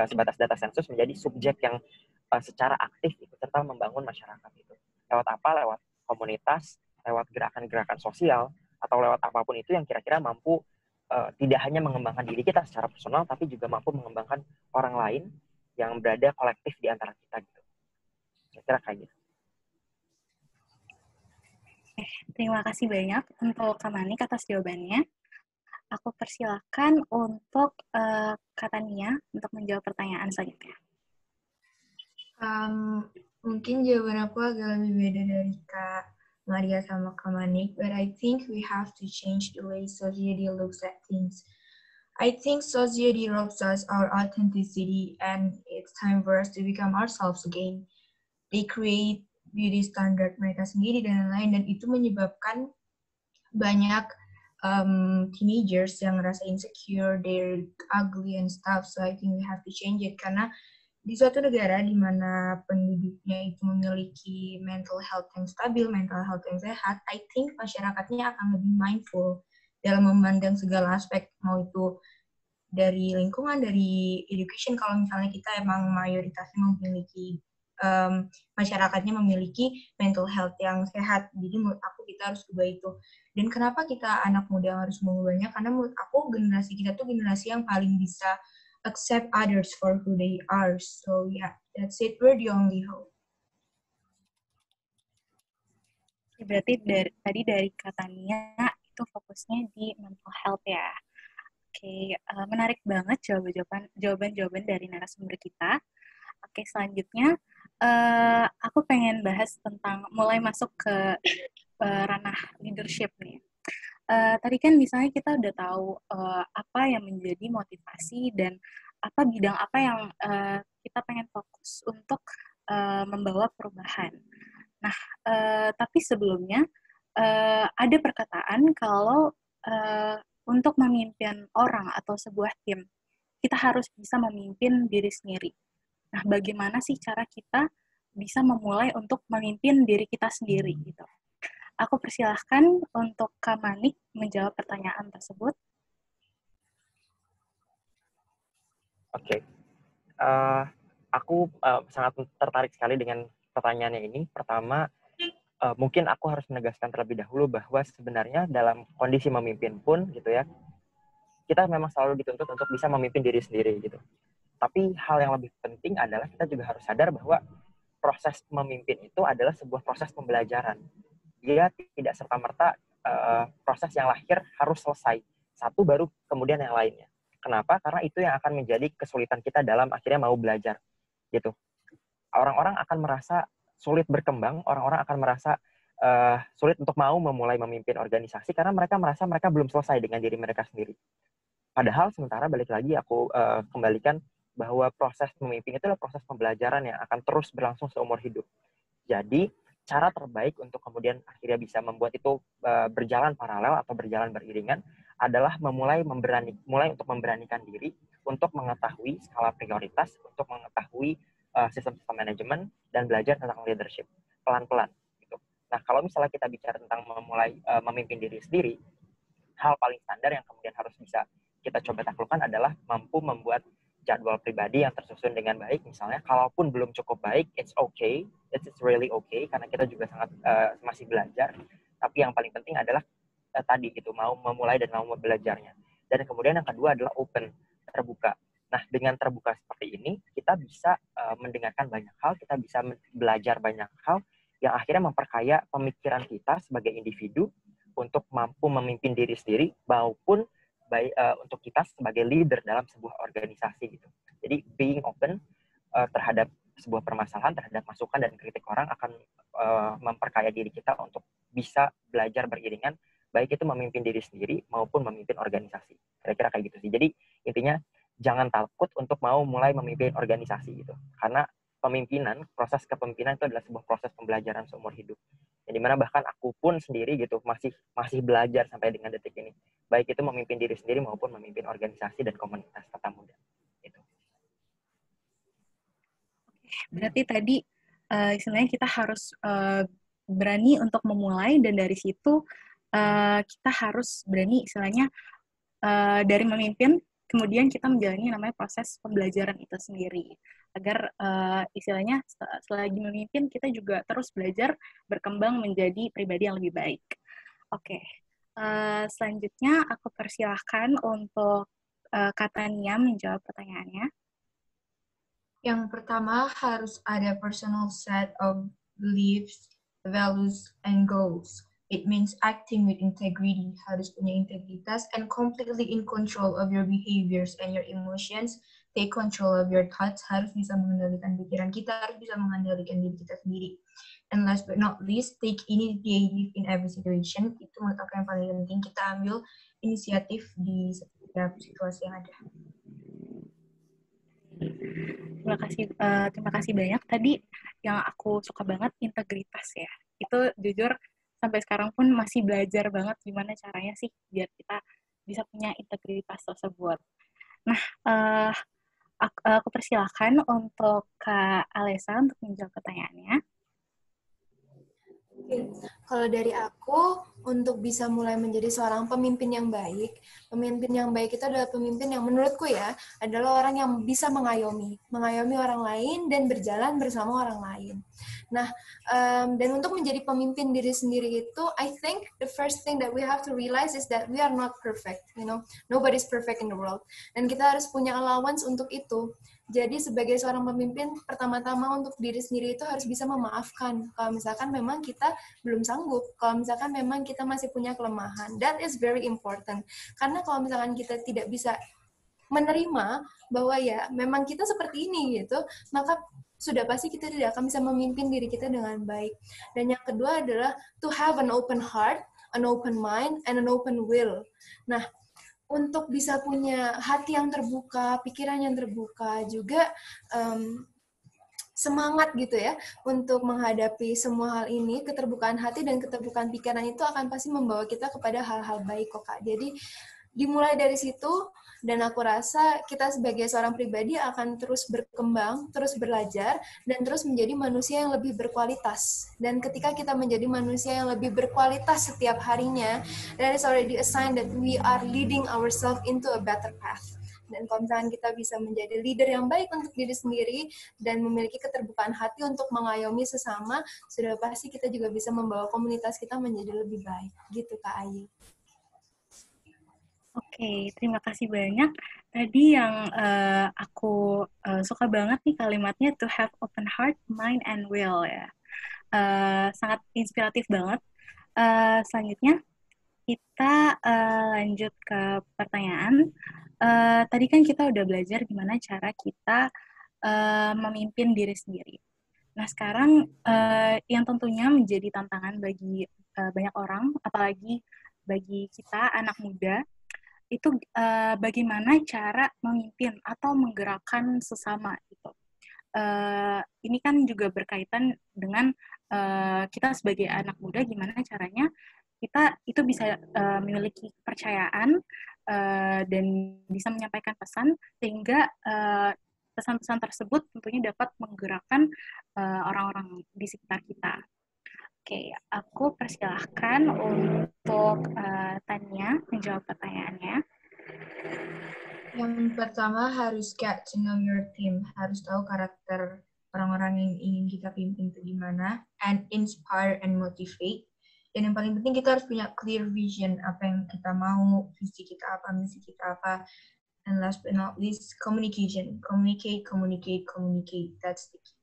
S4: sebatas data sensus menjadi subjek yang secara aktif ikut serta membangun masyarakat itu. Lewat apa? Lewat komunitas, lewat gerakan-gerakan sosial, atau lewat apapun itu yang kira-kira mampu tidak hanya mengembangkan diri kita secara personal, tapi juga mampu mengembangkan orang lain yang berada kolektif di antara kita gitu. Kira-kira kayak gitu.
S1: Terima kasih banyak untuk Kak Manik atas jawabannya. Aku persilakan untuk Kak Tania untuk menjawab pertanyaan selanjutnya.
S3: Mungkin jawaban aku agak lebih beda dari Kak Maria sama Kak Manik, but I think we have to change the way society looks at things. I think society robs us our authenticity, and it's time for us to become ourselves again. They create beauty standard mereka sendiri dan lain-lain, dan itu menyebabkan banyak teenagers yang ngerasa insecure, they're ugly and stuff. So I think we have to change it, karena di suatu negara di mana penduduknya itu memiliki mental health yang stabil, mental health yang sehat, I think masyarakatnya akan lebih mindful dalam memandang segala aspek, mau itu dari lingkungan, dari education. Kalau misalnya kita emang mayoritasnya memiliki masyarakatnya memiliki mental health yang sehat, jadi menurut aku kita harus ubah itu. Dan kenapa kita anak muda harus mengubahnya? Karena menurut aku generasi kita tuh generasi yang paling bisa accept others for who they are. So yeah, that's it. We're the only hope.
S1: Berarti tadi dari katanya itu fokusnya di mental health ya. Oke, menarik banget jawaban-jawaban dari narasumber kita. Oke, selanjutnya aku pengen bahas tentang mulai masuk ke ranah leadership nih. Tadi kan misalnya kita udah tahu apa yang menjadi motivasi dan bidang apa yang kita pengen fokus untuk membawa perubahan. Nah, tapi sebelumnya ada perkataan kalau untuk memimpin orang atau sebuah tim, kita harus bisa memimpin diri sendiri. Nah, bagaimana sih cara kita bisa memulai untuk memimpin diri kita sendiri gitu? Aku persilahkan untuk Kak Manik menjawab pertanyaan tersebut.
S4: Oke. Aku sangat tertarik sekali dengan pertanyaannya ini. Pertama, mungkin aku harus menegaskan terlebih dahulu bahwa sebenarnya dalam kondisi memimpin pun gitu ya, kita memang selalu dituntut untuk bisa memimpin diri sendiri gitu. Tapi hal yang lebih penting adalah kita juga harus sadar bahwa proses memimpin itu adalah sebuah proses pembelajaran. Dia tidak serta-merta proses yang lahir harus selesai. Satu baru kemudian yang lainnya. Kenapa? Karena itu yang akan menjadi kesulitan kita dalam akhirnya mau belajar. Gitu. Orang-orang akan merasa sulit berkembang, orang-orang akan merasa sulit untuk mau memulai memimpin organisasi karena mereka merasa mereka belum selesai dengan diri mereka sendiri. Padahal sementara balik lagi aku kembalikan bahwa proses memimpin itu adalah proses pembelajaran yang akan terus berlangsung seumur hidup. Jadi cara terbaik untuk kemudian akhirnya bisa membuat itu berjalan paralel atau berjalan beriringan adalah mulai untuk memberanikan diri untuk mengetahui skala prioritas, untuk mengetahui sistem-sistem manajemen dan belajar tentang leadership pelan-pelan. Gitu. Nah, kalau misalnya kita bicara tentang memulai memimpin diri sendiri, hal paling standar yang kemudian harus bisa kita coba taklukkan adalah mampu membuat jadwal pribadi yang tersusun dengan baik. Misalnya, kalaupun belum cukup baik, it's okay, it's really okay, karena kita juga sangat masih belajar. Tapi yang paling penting adalah tadi gitu, mau memulai dan mau belajarnya. Dan kemudian yang kedua adalah open, terbuka. Nah, dengan terbuka seperti ini, kita bisa mendengarkan banyak hal, kita bisa belajar banyak hal yang akhirnya memperkaya pemikiran kita sebagai individu untuk mampu memimpin diri sendiri maupun untuk kita sebagai leader dalam sebuah organisasi gitu. Jadi being open terhadap sebuah permasalahan, terhadap masukan dan kritik orang akan memperkaya diri kita untuk bisa belajar beriringan, baik itu memimpin diri sendiri maupun memimpin organisasi. Kira-kira kayak gitu sih. Jadi intinya jangan takut untuk mau mulai memimpin organisasi gitu. Karena proses kepemimpinan itu adalah sebuah proses pembelajaran seumur hidup. Yang dimana bahkan aku pun sendiri gitu masih belajar sampai dengan detik ini. Baik itu memimpin diri sendiri maupun memimpin organisasi dan komunitas Tata Muda. Gitu.
S1: Berarti tadi istilahnya kita harus berani untuk memulai, dan dari situ kita harus berani istilahnya dari memimpin, kemudian kita menjalani namanya proses pembelajaran itu sendiri. Agar istilahnya selagi memimpin, kita juga terus belajar berkembang menjadi pribadi yang lebih baik. Oke. Selanjutnya aku persilahkan untuk Kak Tania menjawab pertanyaannya.
S3: Yang pertama harus ada personal set of beliefs, values, and goals. It means acting with integrity, harus punya integritas, and completely in control of your behaviors and your emotions. Take control of your thoughts, harus bisa mengendalikan pikiran kita, harus bisa mengendalikan diri kita sendiri. And last but not least, take initiative in every situation. Itu menurut aku yang paling penting, kita ambil inisiatif di setiap situasi yang ada.
S1: Terima kasih banyak. Tadi yang aku suka banget integritas ya. Itu jujur sampai sekarang pun masih belajar banget gimana caranya sih biar kita bisa punya integritas tersebut. Nah, aku persilahkan untuk Kak Alessa untuk menjawab pertanyaannya.
S2: Kalau dari aku, untuk bisa mulai menjadi seorang pemimpin yang baik itu adalah pemimpin yang menurutku ya, adalah orang yang bisa mengayomi orang lain dan berjalan bersama orang lain. Nah, dan untuk menjadi pemimpin diri sendiri itu, I think the first thing that we have to realize is that we are not perfect, nobody's perfect in the world. Dan kita harus punya allowance untuk itu. Jadi sebagai seorang pemimpin, pertama-tama untuk diri sendiri itu harus bisa memaafkan. Kalau misalkan memang kita belum sanggup, kalau misalkan memang kita masih punya kelemahan. That is very important. Karena kalau misalkan kita tidak bisa menerima bahwa ya memang kita seperti ini gitu, maka sudah pasti kita tidak akan bisa memimpin diri kita dengan baik. Dan yang kedua adalah to have an open heart, an open mind, and an open will. Nah, untuk bisa punya hati yang terbuka, pikiran yang terbuka, juga semangat gitu ya untuk menghadapi semua hal ini. Keterbukaan hati dan keterbukaan pikiran itu akan pasti membawa kita kepada hal-hal baik kok Kak. Jadi dimulai dari situ, dan aku rasa kita sebagai seorang pribadi akan terus berkembang, terus belajar, dan terus menjadi manusia yang lebih berkualitas. Dan ketika kita menjadi manusia yang lebih berkualitas setiap harinya, that is already a sign that we are leading ourselves into a better path. Dan kalau misalkan kita bisa menjadi leader yang baik untuk diri sendiri dan memiliki keterbukaan hati untuk mengayomi sesama, sudah pasti kita juga bisa membawa komunitas kita menjadi lebih baik. Gitu Kak Ayu.
S1: Oke, terima kasih banyak. Tadi yang aku suka banget nih kalimatnya, to have open heart, mind, and will ya. Sangat inspiratif banget. Selanjutnya, kita lanjut ke pertanyaan. Tadi kan kita udah belajar gimana cara kita memimpin diri sendiri. Nah, sekarang yang tentunya menjadi tantangan bagi banyak orang, apalagi bagi kita, anak muda, itu bagaimana cara memimpin atau menggerakkan sesama gitu. Ini kan juga berkaitan dengan kita sebagai anak muda, gimana caranya kita itu bisa memiliki kepercayaan dan bisa menyampaikan pesan, sehingga pesan-pesan tersebut tentunya dapat menggerakkan orang-orang di sekitar kita. Oke, aku persilahkan untuk Tania menjawab pertanyaannya.
S3: Yang pertama harus get to know your team, harus tahu karakter orang-orang yang ingin kita pimpin itu gimana, and inspire and motivate. Dan yang paling penting kita harus punya clear vision, apa yang kita mau, visi kita apa, misi kita apa. And last but not least, communication. Communicate. That's the key.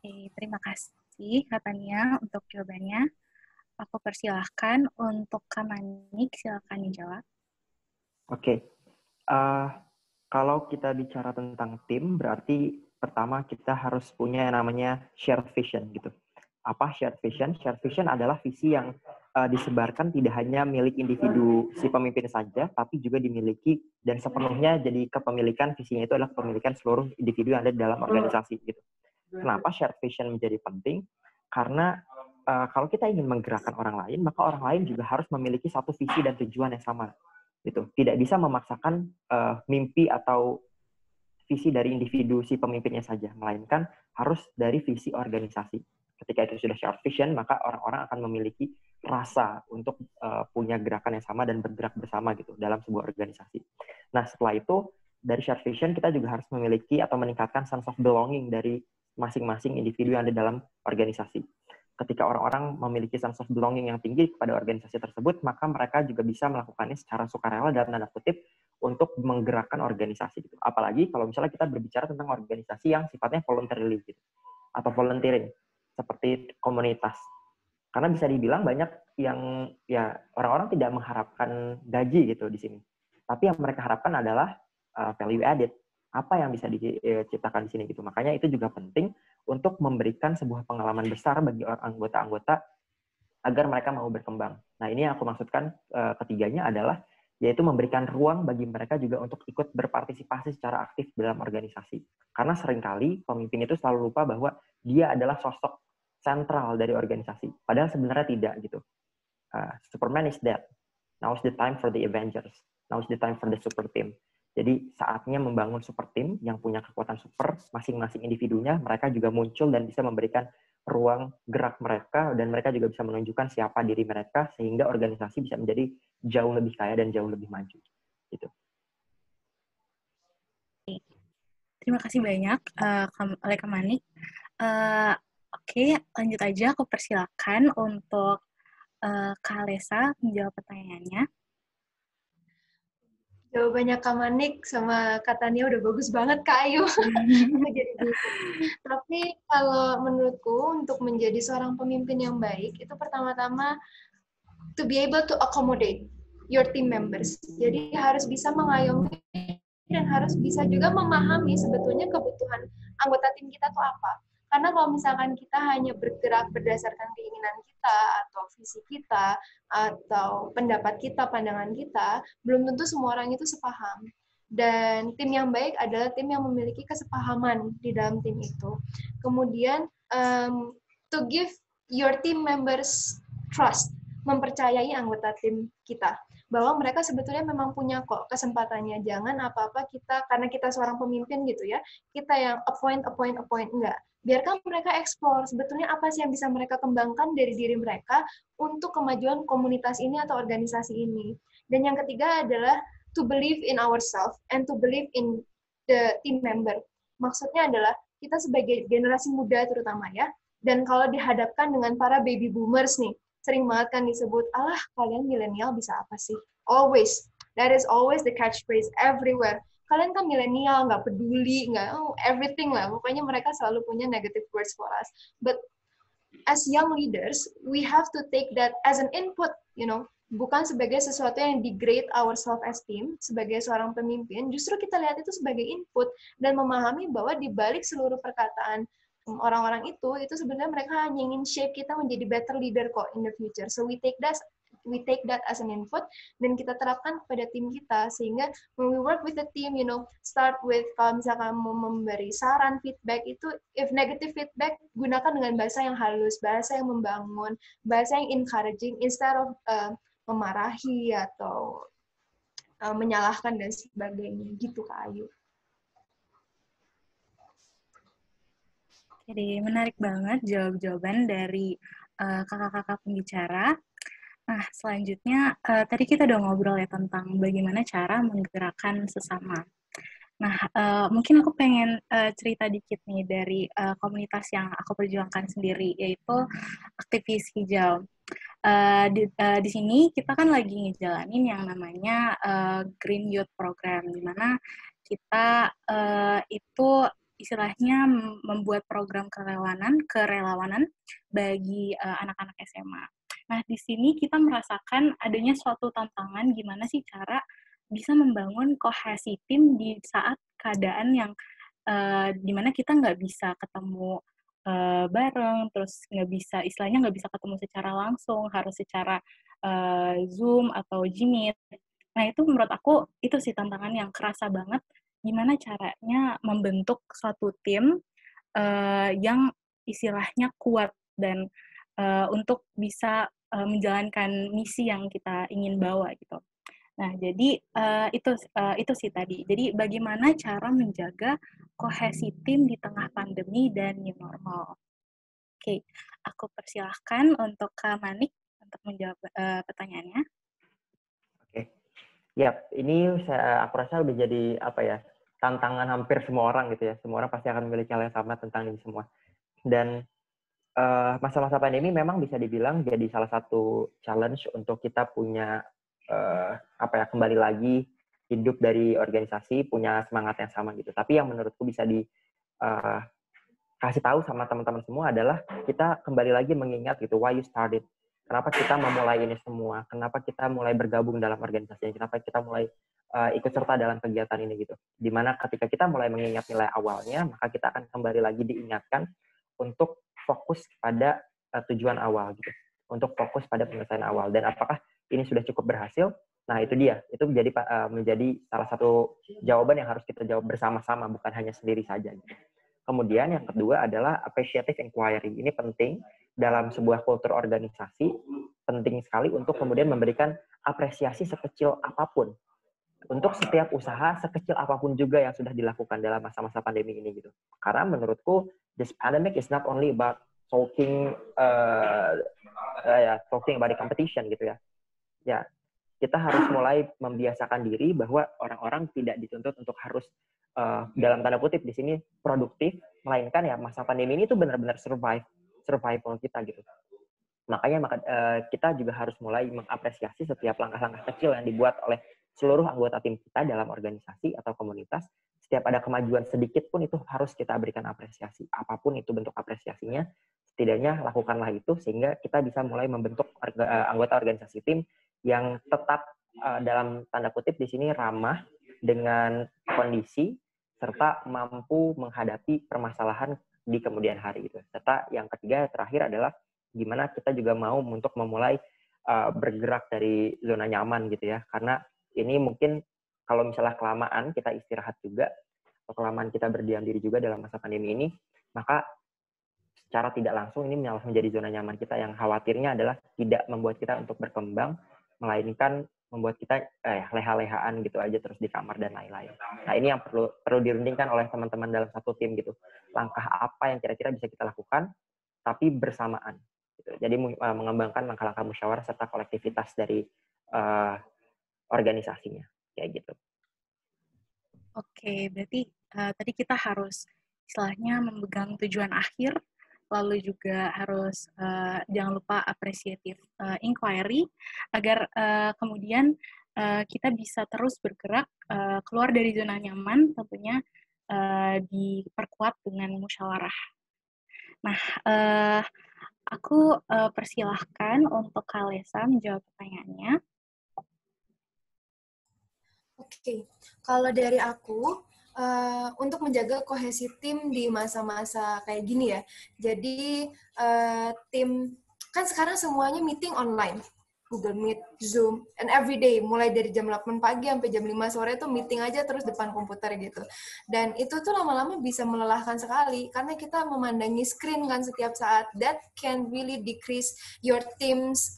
S1: Oke, terima kasih Kak Tania untuk jawabannya. Aku persilahkan untuk Kak Manik, silakan dijawab.
S4: Oke. Kalau kita bicara tentang tim, berarti pertama kita harus punya yang namanya shared vision gitu. Apa shared vision? Shared vision adalah visi yang disebarkan tidak hanya milik individu si pemimpin saja, tapi juga dimiliki dan sepenuhnya jadi kepemilikan, visinya itu adalah kepemilikan seluruh individu yang ada di dalam organisasi gitu. Kenapa shared vision menjadi penting? Karena kalau kita ingin menggerakkan orang lain, maka orang lain juga harus memiliki satu visi dan tujuan yang sama. Gitu. Tidak bisa memaksakan mimpi atau visi dari individu si pemimpinnya saja, melainkan harus dari visi organisasi. Ketika itu sudah shared vision, maka orang-orang akan memiliki rasa untuk punya gerakan yang sama dan bergerak bersama gitu dalam sebuah organisasi. Nah, setelah itu dari shared vision kita juga harus memiliki atau meningkatkan sense of belonging dari masing-masing individu yang ada dalam organisasi. Ketika orang-orang memiliki sense of belonging yang tinggi kepada organisasi tersebut, maka mereka juga bisa melakukannya secara sukarela dalam tanda kutip untuk menggerakkan organisasi. Gitu. Apalagi kalau misalnya kita berbicara tentang organisasi yang sifatnya voluntarily gitu, atau volunteering, seperti komunitas. Karena bisa dibilang banyak yang ya orang-orang tidak mengharapkan gaji gitu di sini. Tapi yang mereka harapkan adalah value added. Apa yang bisa diciptakan di sini gitu. Makanya itu juga penting untuk memberikan sebuah pengalaman besar bagi anggota-anggota agar mereka mau berkembang. Nah, ini yang aku maksudkan ketiganya adalah yaitu memberikan ruang bagi mereka juga untuk ikut berpartisipasi secara aktif dalam organisasi. Karena seringkali pemimpin itu selalu lupa bahwa dia adalah sosok sentral dari organisasi. Padahal sebenarnya tidak gitu. Superman is dead. Now is the time for the Avengers. Now is the time for the super team. Jadi saatnya membangun super team yang punya kekuatan super, masing-masing individunya, mereka juga muncul dan bisa memberikan ruang gerak mereka, dan mereka juga bisa menunjukkan siapa diri mereka, sehingga organisasi bisa menjadi jauh lebih kaya dan jauh lebih maju. Gitu.
S1: Terima kasih banyak oleh Kak Manik. Oke, lanjut aja, aku persilakan untuk Kak Alesa menjawab pertanyaannya.
S2: Jawabannya Kak Manik sama Kak Tania udah bagus banget, Kak Ayu. Tapi kalau menurutku, untuk menjadi seorang pemimpin yang baik, itu pertama-tama to be able to accommodate your team members. Jadi harus bisa mengayomi dan harus bisa juga memahami sebetulnya kebutuhan anggota tim kita tuh apa. Karena kalau misalkan kita hanya bergerak berdasarkan keinginan kita, atau visi kita, atau pendapat kita, pandangan kita, belum tentu semua orang itu sepaham. Dan tim yang baik adalah tim yang memiliki kesepahaman di dalam tim itu. Kemudian, to give your team members trust, mempercayai anggota tim kita bahwa mereka sebetulnya memang punya kok kesempatannya. Jangan apa-apa kita, karena kita seorang pemimpin gitu ya, kita yang appoint, enggak. Biarkan mereka explore sebetulnya apa sih yang bisa mereka kembangkan dari diri mereka untuk kemajuan komunitas ini atau organisasi ini. Dan yang ketiga adalah to believe in ourselves and to believe in the team member. Maksudnya adalah kita sebagai generasi muda terutama ya, dan kalau dihadapkan dengan para baby boomers nih, sering banget kan disebut, alah kalian milenial bisa apa sih? Always. That is always the catchphrase everywhere. Kalian kan milenial, nggak peduli, nggak everything lah. Pokoknya mereka selalu punya negative words for us. But as young leaders, we have to take that as an input, bukan sebagai sesuatu yang degrade our self-esteem sebagai seorang pemimpin. Justru kita lihat itu sebagai input dan memahami bahwa di balik seluruh perkataan orang-orang itu sebenarnya mereka hanya ingin shape kita menjadi better leader kok in the future. So we take that as an input dan kita terapkan kepada tim kita, sehingga when we work with the team, start with, kalau misalkan mau memberi saran, feedback itu, if negative feedback, gunakan dengan bahasa yang halus, bahasa yang membangun, bahasa yang encouraging, instead of memarahi atau menyalahkan dan sebagainya gitu Kak Ayu.
S1: Jadi menarik banget jawaban dari kakak-kakak pembicara. Nah, selanjutnya tadi kita udah ngobrol ya tentang bagaimana cara menggerakkan sesama. Nah, mungkin aku pengen cerita dikit nih dari komunitas yang aku perjuangkan sendiri, yaitu aktivis hijau. Di sini kita kan lagi ngejalanin yang namanya Green Youth Program, di mana kita itu istilahnya membuat program kerelawanan bagi anak-anak SMA. Nah, di sini kita merasakan adanya suatu tantangan gimana sih cara bisa membangun kohesi tim di saat keadaan yang dimana kita nggak bisa ketemu bareng, terus istilahnya nggak bisa ketemu secara langsung, harus secara Zoom atau Gmeet. Nah, itu menurut aku itu sih tantangan yang kerasa banget, gimana caranya membentuk suatu tim yang istilahnya kuat dan untuk bisa menjalankan misi yang kita ingin bawa gitu. Nah, jadi itu sih tadi. Jadi bagaimana cara menjaga kohesi tim di tengah pandemi dan new normal. Oke, aku persilahkan untuk Kak Manik untuk menjawab pertanyaannya.
S4: Oke. Ya, ini aku rasa udah jadi tantangan hampir semua orang gitu ya. Semua orang pasti akan memiliki hal yang sama tentang ini semua. Dan masa-masa pandemi memang bisa dibilang jadi salah satu challenge untuk kita punya kembali lagi hidup dari organisasi, punya semangat yang sama gitu. Tapi yang menurutku bisa kasih tahu sama teman-teman semua adalah kita kembali lagi mengingat gitu, why you started. Kenapa kita memulai ini semua? Kenapa kita mulai bergabung dalam organisasi? Kenapa kita mulai ikut serta dalam kegiatan ini gitu? Dimana ketika kita mulai mengingat nilai awalnya, maka kita akan kembali lagi diingatkan untuk fokus pada tujuan awal gitu. Untuk fokus pada penyelesaian awal. Dan apakah ini sudah cukup berhasil? Nah, itu dia. Itu menjadi salah satu jawaban yang harus kita jawab bersama-sama, bukan hanya sendiri saja. Gitu. Kemudian yang kedua adalah appreciative inquiry. Ini penting dalam sebuah kultur organisasi, penting sekali untuk kemudian memberikan apresiasi sekecil apapun. Untuk setiap usaha, sekecil apapun juga yang sudah dilakukan dalam masa-masa pandemi ini. Gitu. Karena menurutku, this pandemic is not only about talking about the competition gitu ya. Ya, kita harus mulai membiasakan diri bahwa orang-orang tidak dituntut untuk harus dalam tanda kutip di sini produktif, melainkan ya masa pandemi ini tuh benar-benar survival kita gitu. Makanya kita juga harus mulai mengapresiasi setiap langkah-langkah kecil yang dibuat oleh seluruh anggota tim kita dalam organisasi atau komunitas. Setiap ada kemajuan sedikit pun itu harus kita berikan apresiasi. Apapun itu bentuk apresiasinya, setidaknya lakukanlah itu sehingga kita bisa mulai membentuk anggota organisasi tim yang tetap dalam tanda kutip di sini ramah dengan kondisi serta mampu menghadapi permasalahan di kemudian hari gitu. Serta yang ketiga terakhir adalah gimana kita juga mau untuk memulai bergerak dari zona nyaman gitu ya, karena ini mungkin kalau misalnya kelamaan kita istirahat juga atau kelamaan kita berdiam diri juga dalam masa pandemi ini, maka secara tidak langsung ini malah menjadi zona nyaman kita yang khawatirnya adalah tidak membuat kita untuk berkembang, melainkan membuat kita leha-lehaan gitu aja terus di kamar dan lain-lain. Nah ini yang perlu dirundingkan oleh teman-teman dalam satu tim gitu. Langkah apa yang kira-kira bisa kita lakukan, tapi bersamaan. Gitu. Jadi mengembangkan langkah-langkah musyawarah serta kolektivitas dari organisasinya, kayak gitu.
S1: Oke, berarti tadi kita harus istilahnya memegang tujuan akhir, lalu juga harus jangan lupa appreciative inquiry, agar kemudian kita bisa terus bergerak keluar dari zona nyaman, tentunya diperkuat dengan musyawarah. Nah, aku persilahkan untuk Kak Lesa menjawab pertanyaannya.
S2: Oke, kalau dari aku, untuk menjaga kohesi tim di masa-masa kayak gini ya, jadi tim, kan sekarang semuanya meeting online, Google Meet, Zoom, and every day, mulai dari jam 8 pagi sampai jam 5 sore itu meeting aja terus depan komputer gitu. Dan itu tuh lama-lama bisa melelahkan sekali, karena kita memandangi screen kan setiap saat, that can really decrease your team's,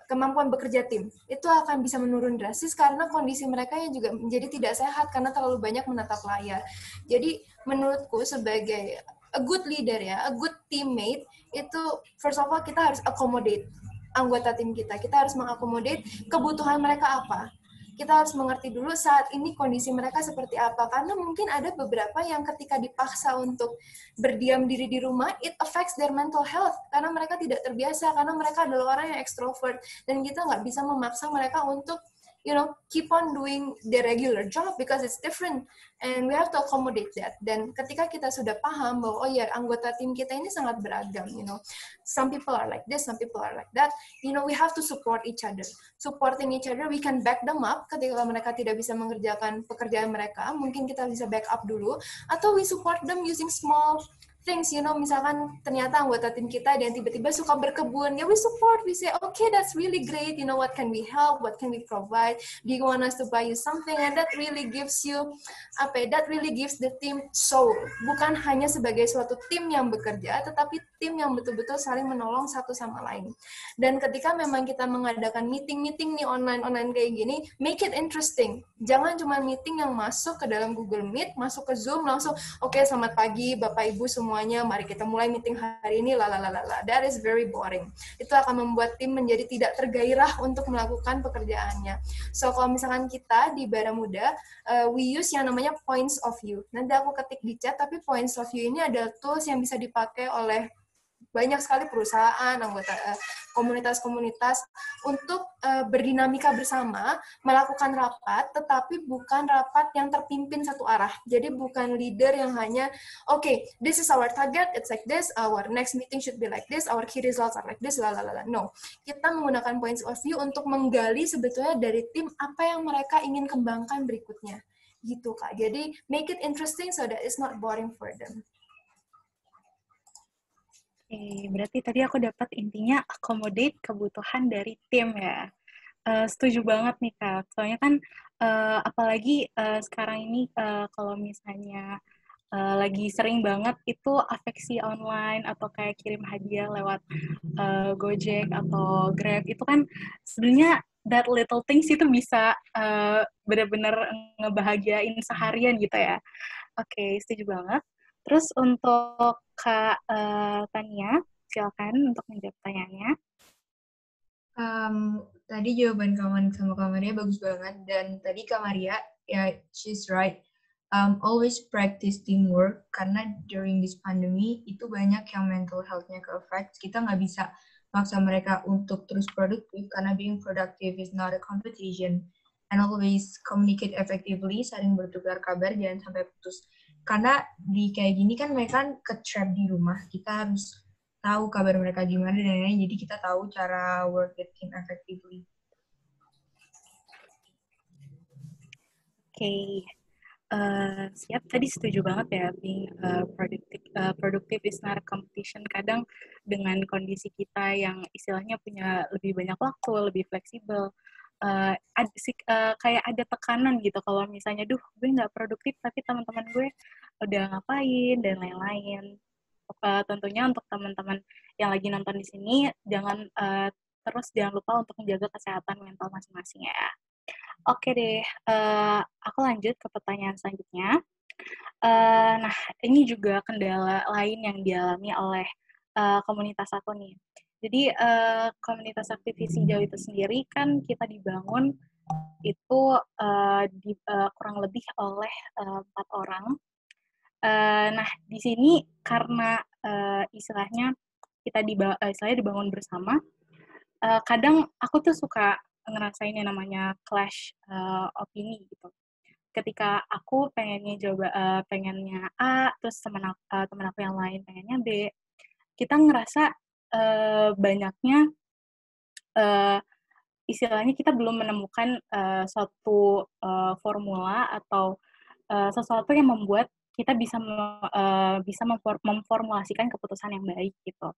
S2: kemampuan bekerja tim. Itu akan bisa menurun drastis karena kondisi mereka yang juga menjadi tidak sehat karena terlalu banyak menatap layar. Jadi menurutku sebagai a good leader ya, a good teammate, itu first of all kita harus accommodate anggota tim kita. Kita harus mengakomodate kebutuhan mereka apa. Kita harus mengerti dulu saat ini kondisi mereka seperti apa. Karena mungkin ada beberapa yang ketika dipaksa untuk berdiam diri di rumah, it affects their mental health. Karena mereka tidak terbiasa, karena mereka adalah orang yang extrovert. Dan kita nggak bisa memaksa mereka untuk keep on doing the regular job because it's different and we have to accommodate that. Dan ketika kita sudah paham bahwa anggota tim kita ini sangat beragam, some people are like this, some people are like that, we have to support each other. Supporting each other, we can back them up ketika mereka tidak bisa mengerjakan pekerjaan mereka, mungkin kita bisa back up dulu, atau we support them using small things, misalkan ternyata anggota tim kita ada yang tiba-tiba suka berkebun, ya we support, we say, okay, that's really great, what can we help, what can we provide, do you want us to buy you something, and that really gives you, that really gives the team soul, bukan hanya sebagai suatu tim yang bekerja, tetapi tim yang betul-betul saling menolong satu sama lain. Dan ketika memang kita mengadakan meeting-meeting nih online kayak gini, make it interesting, jangan cuma meeting yang masuk ke dalam Google Meet, masuk ke Zoom, langsung, oke, selamat pagi Bapak Ibu semuanya, mari kita mulai meeting hari ini, that is very boring. Itu akan membuat tim menjadi tidak tergairah untuk melakukan pekerjaannya. So, kalau misalkan kita di Baramuda, we use yang namanya points of view. Nanti aku ketik di chat, tapi points of view ini adalah tools yang bisa dipakai oleh banyak sekali perusahaan, anggota komunitas-komunitas untuk berdinamika bersama, melakukan rapat, tetapi bukan rapat yang terpimpin satu arah. Jadi bukan leader yang hanya, okay, this is our target, it's like this, our next meeting should be like this, our key results are like this, No. Kita menggunakan points of view untuk menggali sebetulnya dari tim apa yang mereka ingin kembangkan berikutnya. Gitu, Kak. Jadi, make it interesting so that it's not boring for them.
S1: Berarti tadi aku dapat intinya accommodate kebutuhan dari tim ya. Setuju banget nih Kak. Soalnya kan apalagi sekarang ini kalau misalnya lagi sering banget itu afeksi online atau kayak kirim hadiah lewat Gojek atau Grab itu kan sebenarnya that little things itu bisa benar-benar ngebahagiain seharian gitu ya. Oke, setuju banget. Terus untuk Kak Tania, silakan untuk menjawab pertanyaannya.
S3: Tadi jawaban sama Kak Maria bagus banget, dan tadi Kak Maria, ya, she's right. Always practice teamwork, karena during this pandemic itu banyak yang mental health-nya ke-affect. Kita nggak bisa maksa mereka untuk terus produktif, karena being productive is not a competition. And always communicate effectively, saling bertukar kabar, jangan sampai putus. Karena di kayak gini kan mereka ke-trap di rumah, kita harus tahu kabar mereka gimana dan lain-lain, jadi kita tahu cara work the team effectively.
S1: Oke. Siap, tadi setuju banget ya, being productive is not a competition. Kadang dengan kondisi kita yang istilahnya punya lebih banyak waktu, lebih fleksibel, kayak ada tekanan gitu kalau misalnya, duh gue nggak produktif tapi teman-teman gue udah ngapain dan lain-lain. Tentunya untuk teman-teman yang lagi nonton di sini, terus jangan lupa untuk menjaga kesehatan mental masing-masing ya. Oke deh, aku lanjut ke pertanyaan selanjutnya. Nah, ini juga kendala lain yang dialami oleh komunitas aku nih. Jadi, komunitas aktivis hijau itu sendiri kan kita dibangun itu kurang lebih oleh 4 orang. Nah, di sini karena istilahnya istilahnya dibangun bersama, kadang aku tuh suka ngerasain yang namanya clash opini gitu. Ketika aku pengennya A, terus teman aku yang lain pengennya B, kita ngerasa banyaknya istilahnya kita belum menemukan suatu formula atau sesuatu yang membuat kita bisa memformulasikan keputusan yang baik gitu.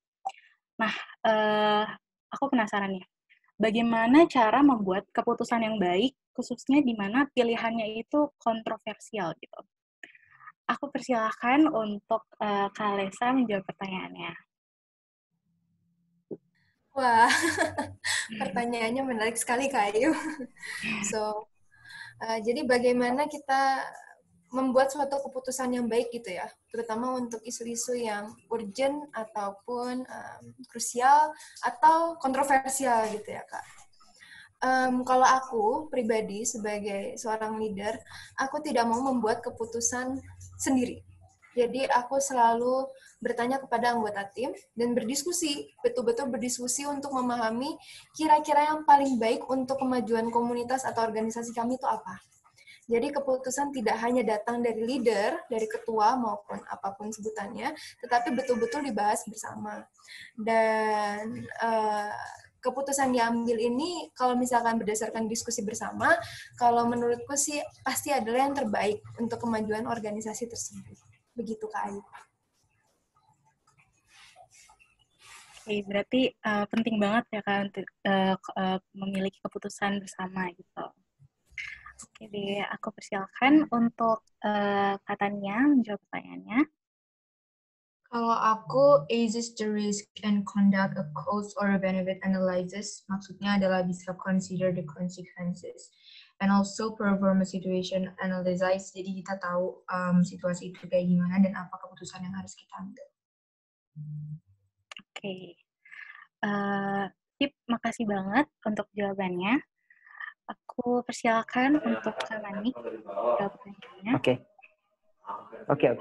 S1: Nah, aku penasaran nih, bagaimana cara membuat keputusan yang baik, khususnya di mana pilihannya itu kontroversial gitu. Aku persilahkan untuk Kak Lesa menjawab pertanyaannya.
S2: Wah, pertanyaannya menarik sekali, Kak Ayu. So, jadi bagaimana kita membuat suatu keputusan yang baik gitu ya, terutama untuk isu-isu yang urgent ataupun krusial atau kontroversial gitu ya, Kak. Kalau aku pribadi sebagai seorang leader, aku tidak mau membuat keputusan sendiri. Jadi aku selalu bertanya kepada anggota tim dan berdiskusi, betul-betul berdiskusi untuk memahami kira-kira yang paling baik untuk kemajuan komunitas atau organisasi kami itu apa. Jadi keputusan tidak hanya datang dari leader, dari ketua maupun apapun sebutannya, tetapi betul-betul dibahas bersama. Dan keputusan diambil ini kalau misalkan berdasarkan diskusi bersama, kalau menurutku sih pasti adalah yang terbaik untuk kemajuan organisasi tersebut. Begitu, Kak Ayu.
S1: Oke, berarti penting banget ya Kak untuk memiliki keputusan bersama gitu. Oke deh, aku persilakan untuk Kak Tania menjawab pertanyaannya.
S3: Kalau aku assess the risk and conduct a cost or a benefit analysis, maksudnya adalah bisa consider the consequences and also perform a situation analysis. Jadi kita tahu situasi itu kayak gimana dan apa keputusan yang harus kita ambil.
S1: Oke, Tip, makasih banget untuk jawabannya. Aku persilakan untuk Kak Manik jawab pertanyaannya.
S4: Oke.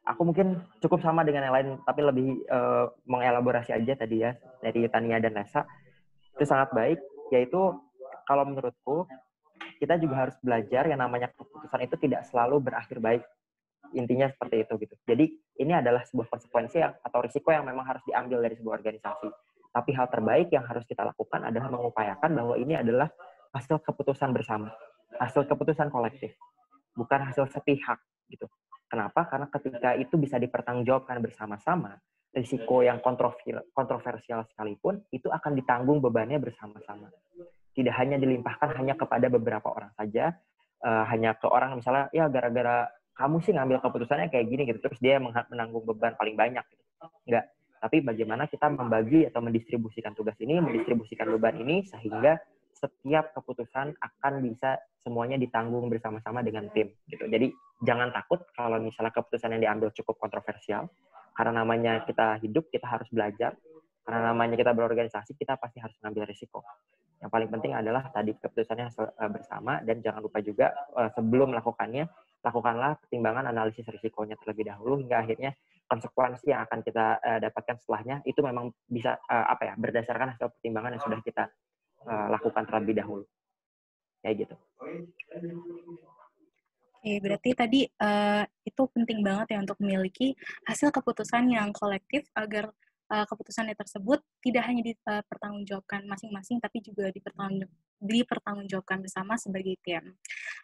S4: Aku mungkin cukup sama dengan yang lain, tapi lebih mengelaborasi aja tadi ya, dari Tania dan Lesa. Itu sangat baik, yaitu kalau menurutku, kita juga harus belajar yang namanya keputusan itu tidak selalu berakhir baik. Intinya seperti itu gitu. Jadi ini adalah sebuah konsekuensi atau risiko yang memang harus diambil dari sebuah organisasi. Tapi hal terbaik yang harus kita lakukan adalah mengupayakan bahwa ini adalah hasil keputusan bersama, hasil keputusan kolektif, bukan hasil sepihak gitu. Kenapa? Karena ketika itu bisa dipertanggungjawabkan bersama-sama, risiko yang kontroversial sekalipun itu akan ditanggung bebannya bersama-sama. Tidak hanya dilimpahkan hanya kepada beberapa orang saja, hanya ke orang misalnya ya gara-gara kamu sih ngambil keputusannya kayak gini gitu, terus dia menanggung beban paling banyak gitu. Enggak. Tapi bagaimana kita membagi atau mendistribusikan tugas ini, mendistribusikan beban ini sehingga setiap keputusan akan bisa semuanya ditanggung bersama-sama dengan tim gitu. Jadi jangan takut kalau misalnya keputusan yang diambil cukup kontroversial, karena namanya kita hidup, kita harus belajar. Karena namanya kita berorganisasi, kita pasti harus mengambil risiko. Yang paling penting adalah tadi keputusannya bersama, dan jangan lupa juga sebelum melakukannya, lakukanlah pertimbangan analisis risikonya terlebih dahulu hingga akhirnya konsekuensi yang akan kita dapatkan setelahnya itu memang bisa berdasarkan hasil pertimbangan yang sudah kita lakukan terlebih dahulu. Kayak gitu.
S1: Oke, berarti tadi itu penting banget ya untuk memiliki hasil keputusan yang kolektif agar keputusannya tersebut tidak hanya dipertanggungjawabkan masing-masing, tapi juga dipertanggungjawabkan bersama sebagai tim.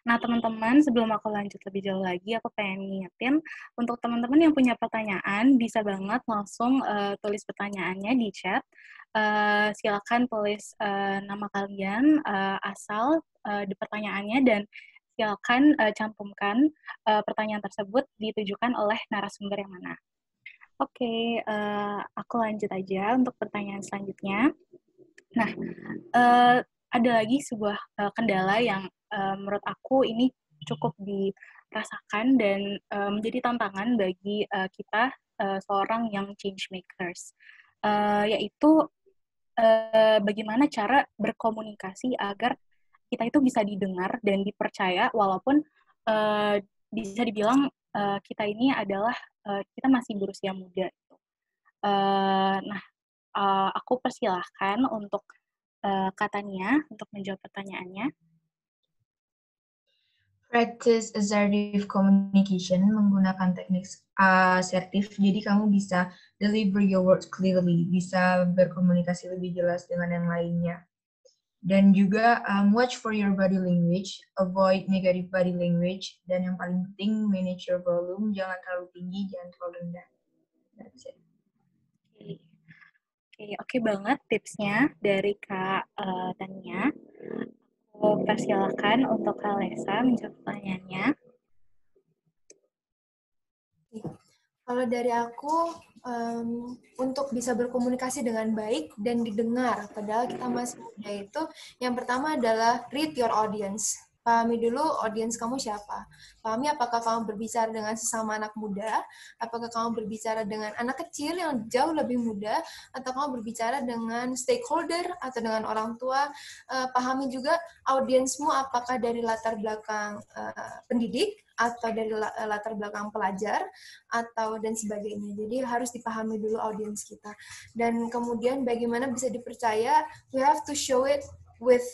S1: Nah, teman-teman, sebelum aku lanjut lebih jauh lagi, aku pengen ngingetin untuk teman-teman yang punya pertanyaan, bisa banget langsung tulis pertanyaannya di chat. Silakan tulis nama kalian, asal di pertanyaannya, dan silakan cantumkan pertanyaan tersebut ditujukan oleh narasumber yang mana. Oke, aku lanjut aja untuk pertanyaan selanjutnya. Nah, ada lagi sebuah kendala yang menurut aku ini cukup dirasakan dan menjadi tantangan bagi kita seorang yang change makers, yaitu bagaimana cara berkomunikasi agar kita itu bisa didengar dan dipercaya, walaupun bisa dibilang kita ini adalah kita masih berusia muda. Nah, aku persilahkan untuk Kak Tania untuk menjawab pertanyaannya.
S3: Practice assertive communication menggunakan teknik asertif, jadi kamu bisa deliver your words clearly, bisa berkomunikasi lebih jelas dengan yang lainnya. Dan juga watch for your body language, avoid negative body language, dan yang paling penting manage your volume, jangan terlalu tinggi, jangan terlalu rendah. That's it.
S1: Oke banget tipsnya dari Kak Tania. Aku persilakan untuk Kak Lesa menjawab pertanyaannya.
S2: Kalau dari aku, untuk bisa berkomunikasi dengan baik dan didengar, padahal kita masih muda itu, yang pertama adalah read your audience. Pahami dulu audience kamu siapa. Pahami apakah kamu berbicara dengan sesama anak muda, apakah kamu berbicara dengan anak kecil yang jauh lebih muda, atau kamu berbicara dengan stakeholder atau dengan orang tua. Pahami juga audiensmu apakah dari latar belakang pendidik, atau dari latar belakang pelajar, atau dan sebagainya. Jadi harus dipahami dulu audiens kita. Dan kemudian bagaimana bisa dipercaya, we have to show it with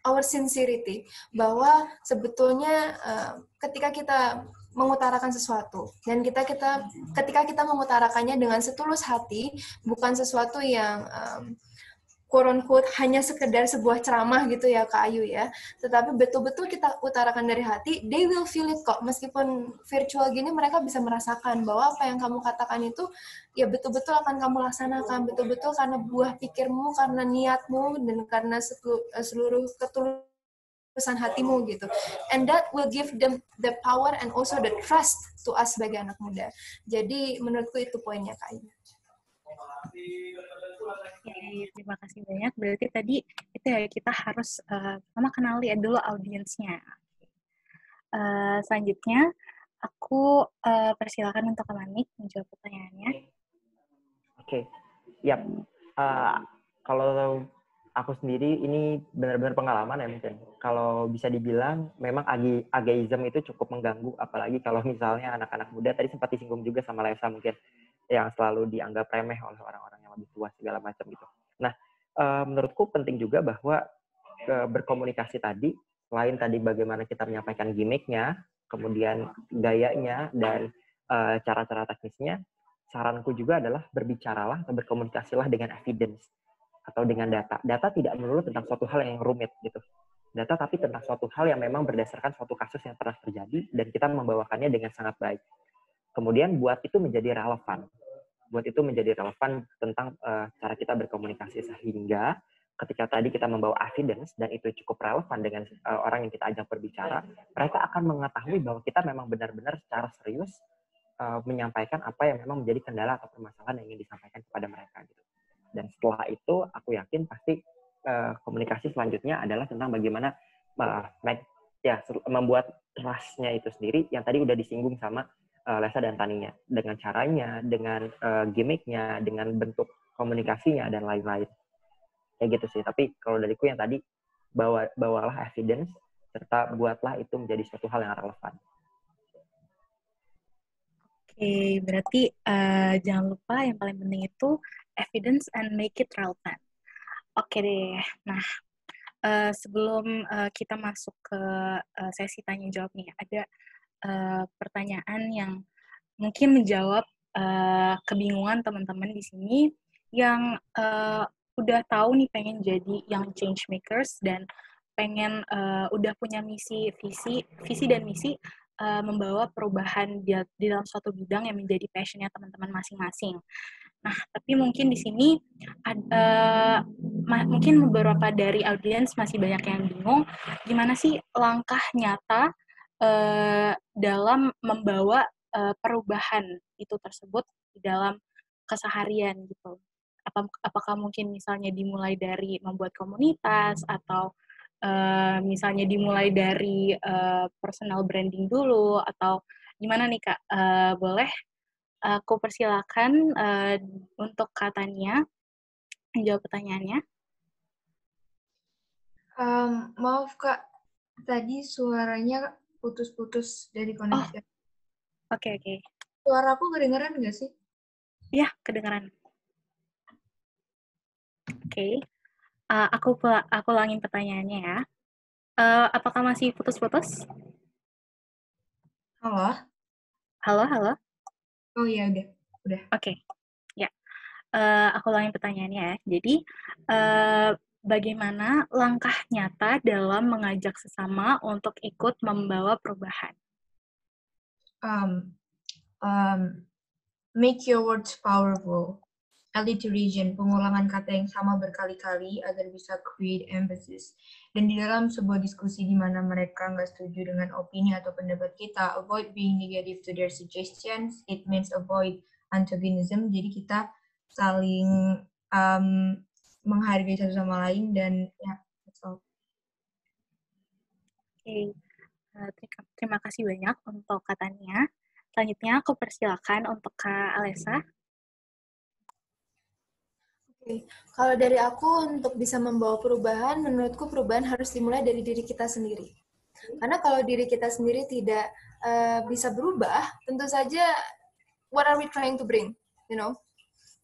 S2: our sincerity, bahwa sebetulnya ketika kita mengutarakan sesuatu dan ketika kita mengutarakannya dengan setulus hati, bukan sesuatu yang quote-unquote hanya sekedar sebuah ceramah gitu ya Kak Ayu ya, tetapi betul-betul kita utarakan dari hati, they will feel it kok. Meskipun virtual gini, mereka bisa merasakan bahwa apa yang kamu katakan itu ya betul-betul akan kamu laksanakan, betul-betul karena buah pikirmu, karena niatmu, dan karena seluruh ketulusan hatimu gitu. And that will give them the power and also the trust to us sebagai anak muda. Jadi menurutku itu poinnya Kak Ayu.
S1: Oke, terima kasih banyak. Berarti tadi itu ya, kita harus pertama kenali dulu audiensnya. Selanjutnya, aku persilakan untuk Kak Manik menjawab pertanyaannya.
S4: Oke, yap. Kalau aku sendiri ini benar-benar pengalaman ya mungkin. Kalau bisa dibilang memang ageism itu cukup mengganggu, apalagi kalau misalnya anak-anak muda, tadi sempat disinggung juga sama Lesa mungkin, yang selalu dianggap remeh oleh orang-orang yang lebih tua segala macam gitu. Nah, menurutku penting juga bahwa berkomunikasi tadi, selain tadi bagaimana kita menyampaikan gimmicknya, kemudian gayanya, dan cara-cara teknisnya, saranku juga adalah berbicaralah atau berkomunikasilah dengan evidence atau dengan data. Data tidak melulu tentang suatu hal yang rumit gitu. Data tapi tentang suatu hal yang memang berdasarkan suatu kasus yang pernah terjadi dan kita membawakannya dengan sangat baik. Kemudian buat itu menjadi relevan. Buat itu menjadi relevan tentang cara kita berkomunikasi, sehingga ketika tadi kita membawa evidence dan itu cukup relevan dengan orang yang kita ajak berbicara, mereka akan mengetahui bahwa kita memang benar-benar secara serius menyampaikan apa yang memang menjadi kendala atau permasalahan yang ingin disampaikan kepada mereka gitu. Dan setelah itu aku yakin pasti komunikasi selanjutnya adalah tentang bagaimana membuat trust-nya itu sendiri yang tadi udah disinggung sama Lesa dan Taninya, dengan caranya, dengan gimmick-nya, dengan bentuk komunikasinya dan lain-lain. Kayak gitu sih. Tapi kalau dariku yang tadi, bawalah evidence serta buatlah itu menjadi suatu hal yang relevan.
S1: Oke, berarti jangan lupa yang paling penting itu evidence and make it relevant. Oke deh. Nah, sebelum kita masuk ke sesi tanya jawab nih, ada pertanyaan yang mungkin menjawab kebingungan teman-teman di sini yang udah tahu nih pengen jadi yang change makers dan pengen udah punya visi dan misi membawa perubahan di dalam suatu bidang yang menjadi passionnya teman-teman masing-masing. Nah, tapi mungkin di sini mungkin beberapa dari audiens masih banyak yang bingung gimana sih langkah nyata dalam membawa perubahan itu tersebut di dalam keseharian gitu. Apakah mungkin misalnya dimulai dari membuat komunitas atau misalnya dimulai dari personal branding dulu atau gimana nih Kak? Boleh aku persilakan untuk Kak Tania menjawab pertanyaannya.
S3: Maaf Kak, tadi suaranya putus-putus dari koneksi.
S1: Oke.
S3: Suara aku kedengeran nggak sih?
S1: Iya, kedengeran. Oke. Aku ulangin pertanyaannya ya. Apakah masih putus-putus?
S3: Halo?
S1: Halo?
S3: Oh iya, udah.
S1: Oke. Ya. Aku ulangin pertanyaannya ya. Jadi, bagaimana langkah nyata dalam mengajak sesama untuk ikut membawa perubahan?
S3: Make your words powerful. Alliteration, pengulangan kata yang sama berkali-kali agar bisa create emphasis. Dan di dalam sebuah diskusi di mana mereka nggak setuju dengan opini atau pendapat kita, avoid being negative to their suggestions. It means avoid antagonism. Jadi kita saling menghargai satu sama lain dan ya, that's all.
S1: Oke. Terima kasih banyak untuk katanya. Selanjutnya aku persilakan untuk Kak Alessa.
S2: Oke. Kalau dari aku untuk bisa membawa perubahan, menurutku perubahan harus dimulai dari diri kita sendiri. Karena kalau diri kita sendiri tidak bisa berubah, tentu saja what are we trying to bring, you know?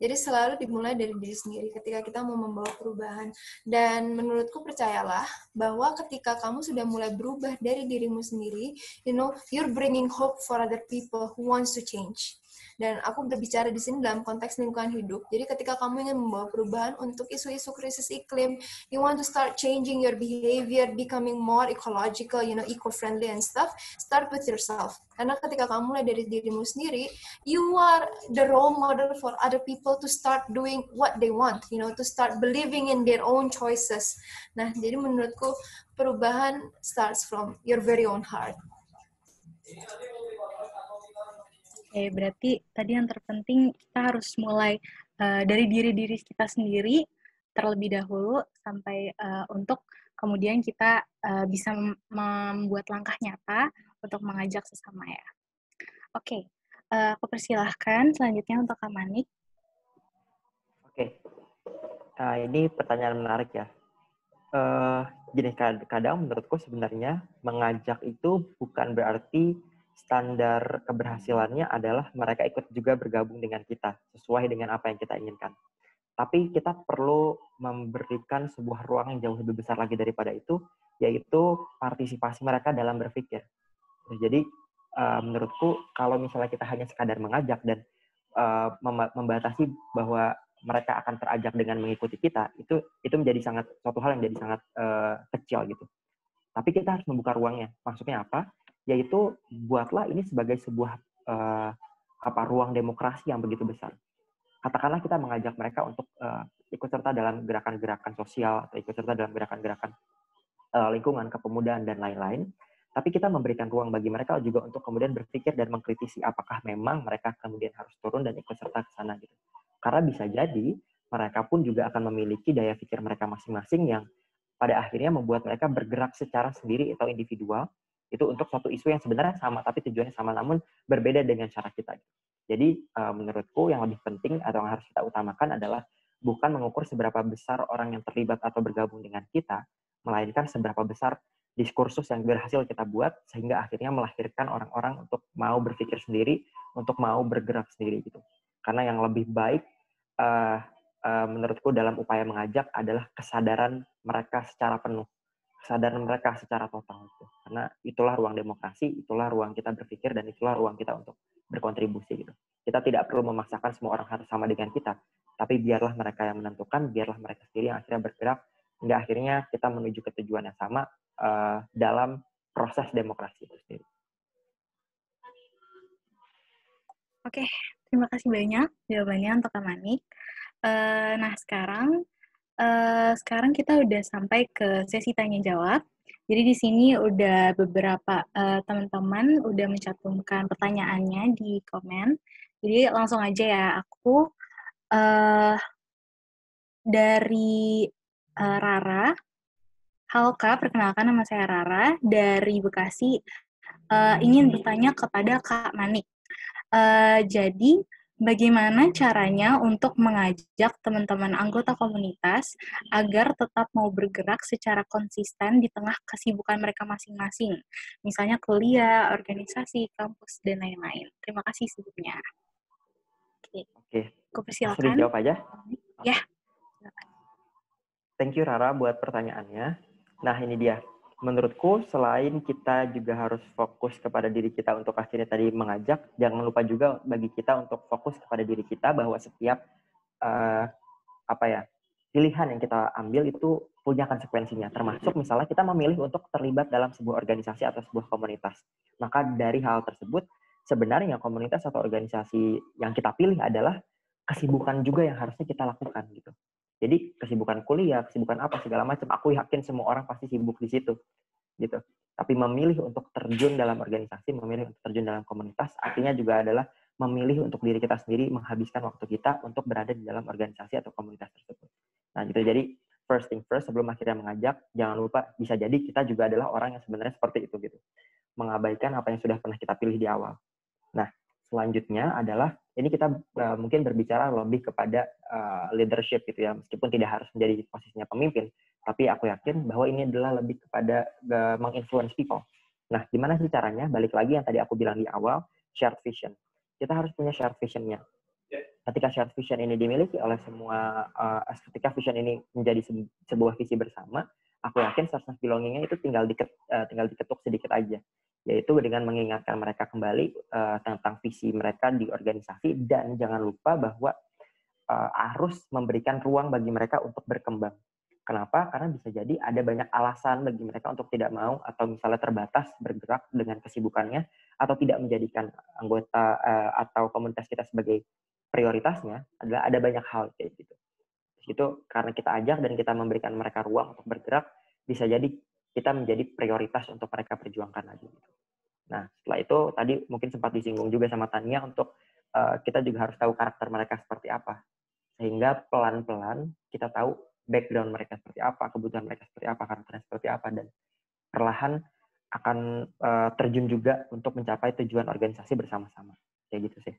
S2: Jadi selalu dimulai dari diri sendiri ketika kita mau membawa perubahan. Dan menurutku percayalah bahwa ketika kamu sudah mulai berubah dari dirimu sendiri, you know, you're bringing hope for other people who wants to change. Dan aku berbicara di sini dalam konteks lingkungan hidup. Jadi ketika kamu ingin membawa perubahan untuk isu-isu krisis iklim, you want to start changing your behavior, becoming more ecological, you know, eco-friendly and stuff, start with yourself. Karena ketika kamu mulai dari dirimu sendiri, you are the role model for other people to start doing what they want, you know, to start believing in their own choices. Nah, jadi menurutku perubahan starts from your very own heart.
S1: Oke, berarti tadi yang terpenting kita harus mulai dari diri kita sendiri terlebih dahulu sampai untuk kemudian kita bisa membuat langkah nyata untuk mengajak sesama ya. Oke, aku persilahkan selanjutnya untuk Kak Manik.
S4: Oke, ini pertanyaan menarik ya. Gini, kadang menurutku sebenarnya mengajak itu bukan berarti standar keberhasilannya adalah mereka ikut juga bergabung dengan kita sesuai dengan apa yang kita inginkan. Tapi kita perlu memberikan sebuah ruang yang jauh lebih besar lagi daripada itu, yaitu partisipasi mereka dalam berpikir. Jadi menurutku kalau misalnya kita hanya sekadar mengajak dan membatasi bahwa mereka akan terajak dengan mengikuti kita, itu menjadi suatu hal yang menjadi sangat kecil gitu. Tapi kita harus membuka ruangnya. Maksudnya apa? Yaitu buatlah ini sebagai sebuah ruang demokrasi yang begitu besar. Katakanlah kita mengajak mereka untuk ikut serta dalam gerakan-gerakan sosial atau ikut serta dalam gerakan-gerakan lingkungan, kepemudaan, dan lain-lain. Tapi kita memberikan ruang bagi mereka juga untuk kemudian berpikir dan mengkritisi apakah memang mereka kemudian harus turun dan ikut serta ke sana gitu. Karena bisa jadi mereka pun juga akan memiliki daya pikir mereka masing-masing yang pada akhirnya membuat mereka bergerak secara sendiri atau individual itu untuk suatu isu yang sebenarnya sama tapi tujuannya sama namun berbeda dengan cara kita. Jadi menurutku yang lebih penting atau yang harus kita utamakan adalah bukan mengukur seberapa besar orang yang terlibat atau bergabung dengan kita, melainkan seberapa besar diskursus yang berhasil kita buat sehingga akhirnya melahirkan orang-orang untuk mau berpikir sendiri, untuk mau bergerak sendiri gitu. Karena yang lebih baik menurutku dalam upaya mengajak adalah kesadaran mereka secara penuh, kesadaran mereka secara total gitu. Karena itulah ruang demokrasi, itulah ruang kita berpikir dan itulah ruang kita untuk berkontribusi gitu. Kita tidak perlu memaksakan semua orang harus sama dengan kita, tapi biarlah mereka yang menentukan, biarlah mereka sendiri yang akhirnya bergerak, hingga akhirnya kita menuju ke tujuan yang sama dalam proses demokrasi itu sendiri.
S1: Oke, terima kasih banyak jawabannya untuk Kak Manik. Nah, sekarang kita udah sampai ke sesi tanya jawab. Jadi di sini udah beberapa teman-teman udah mencantumkan pertanyaannya di komen. Jadi langsung aja ya, aku dari Rara. Halo Kak, perkenalkan nama saya Rara dari Bekasi. Ingin bertanya kepada Kak Manik. Jadi, bagaimana caranya untuk mengajak teman-teman anggota komunitas agar tetap mau bergerak secara konsisten di tengah kesibukan mereka masing-masing? Misalnya kuliah, organisasi, kampus, dan lain-lain. Terima kasih sebelumnya.
S4: Oke.
S1: Aku
S4: Langsung
S1: persilakan.
S4: dijawab aja?
S1: Ya.
S4: Thank you Rara buat pertanyaannya. Nah ini dia. Menurutku selain kita juga harus fokus kepada diri kita untuk akhirnya tadi mengajak, jangan lupa juga bagi kita untuk fokus kepada diri kita bahwa setiap pilihan yang kita ambil itu punya konsekuensinya. Termasuk misalnya kita memilih untuk terlibat dalam sebuah organisasi atau sebuah komunitas. Maka dari hal tersebut sebenarnya komunitas atau organisasi yang kita pilih adalah kesibukan juga yang harusnya kita lakukan gitu. Jadi kesibukan kuliah, kesibukan apa segala macam, aku yakin semua orang pasti sibuk di situ, gitu. Tapi memilih untuk terjun dalam organisasi, memilih untuk terjun dalam komunitas, artinya juga adalah memilih untuk diri kita sendiri, menghabiskan waktu kita untuk berada di dalam organisasi atau komunitas tersebut. Nah, gitu. Jadi first thing first, sebelum akhirnya mengajak, jangan lupa bisa jadi kita juga adalah orang yang sebenarnya seperti itu, gitu. Mengabaikan apa yang sudah pernah kita pilih di awal. Nah, selanjutnya adalah ini kita mungkin berbicara lebih kepada leadership gitu ya, meskipun tidak harus menjadi posisinya pemimpin, tapi aku yakin bahwa ini adalah lebih kepada menginfluence people. Nah, gimana sih caranya? Balik lagi yang tadi aku bilang di awal, shared vision. Kita harus punya shared vision-nya. Ketika shared vision ini dimiliki oleh semua, ketika vision ini menjadi sebuah visi bersama, aku yakin sense of belonging-nya itu tinggal diketuk sedikit aja, yaitu dengan mengingatkan mereka kembali tentang visi mereka di organisasi, dan jangan lupa bahwa harus memberikan ruang bagi mereka untuk berkembang. Kenapa? Karena bisa jadi ada banyak alasan bagi mereka untuk tidak mau atau misalnya terbatas bergerak dengan kesibukannya atau tidak menjadikan anggota atau komunitas kita sebagai prioritasnya. Adalah ada banyak hal kayak gitu. Itu karena kita ajak dan kita memberikan mereka ruang untuk bergerak, bisa jadi kita menjadi prioritas untuk mereka perjuangkan lagi. Nah, setelah itu tadi mungkin sempat disinggung juga sama Tania untuk kita juga harus tahu karakter mereka seperti apa. Sehingga pelan-pelan kita tahu background mereka seperti apa, kebutuhan mereka seperti apa, karakternya seperti apa, dan perlahan akan terjun juga untuk mencapai tujuan organisasi bersama-sama. Kayak gitu sih.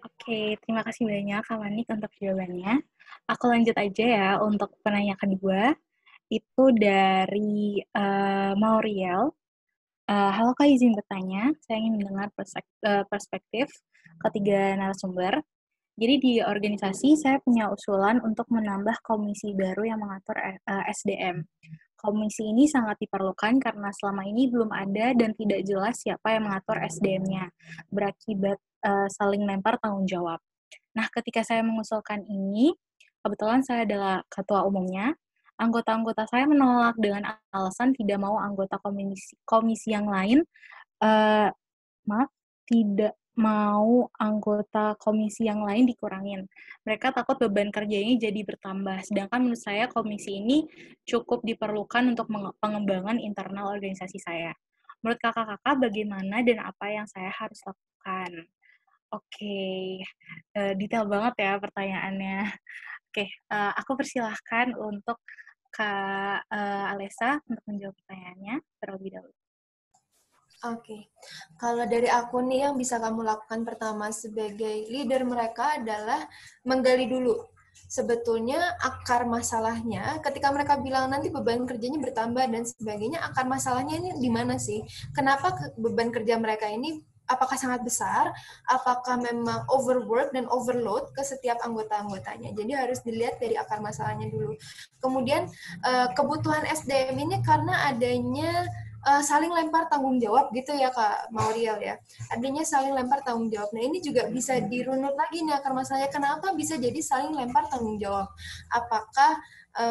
S1: Oke, terima kasih banyak Kak Manik untuk jawabannya. Aku lanjut aja ya untuk penanya kedua. Itu dari Mauriel. Halo Kak, izin bertanya. Saya ingin mendengar perspektif ketiga narasumber. Jadi di organisasi saya punya usulan untuk menambah komisi baru yang mengatur SDM. Komisi ini sangat diperlukan karena selama ini belum ada dan tidak jelas siapa yang mengatur SDM-nya, berakibat saling lempar tanggung jawab. Nah, ketika saya mengusulkan ini, kebetulan saya adalah ketua umumnya, anggota-anggota saya menolak dengan alasan tidak mau anggota komisi yang lain, tidak mau anggota komisi yang lain dikurangin. Mereka takut beban kerjanya jadi bertambah, sedangkan menurut saya komisi ini cukup diperlukan untuk pengembangan internal organisasi saya. Menurut kakak-kakak bagaimana dan apa yang saya harus lakukan? Oke, detail banget ya pertanyaannya. Oke, aku persilahkan untuk Kak Alessa untuk menjawab pertanyaannya terlebih dahulu.
S2: Oke, kalau dari aku nih yang bisa kamu lakukan pertama sebagai leader mereka adalah menggali dulu. Sebetulnya akar masalahnya ketika mereka bilang nanti beban kerjanya bertambah dan sebagainya, akar masalahnya ini di mana sih? Kenapa beban kerja mereka ini apakah sangat besar, apakah memang overwork dan overload ke setiap anggota-anggotanya. Jadi harus dilihat dari akar masalahnya dulu. Kemudian kebutuhan SDM ini karena adanya saling lempar tanggung jawab gitu ya Kak Mauriel ya. Artinya saling lempar tanggung jawab. Nah ini juga bisa dirunut lagi nih akar masalahnya. Kenapa bisa jadi saling lempar tanggung jawab? Apakah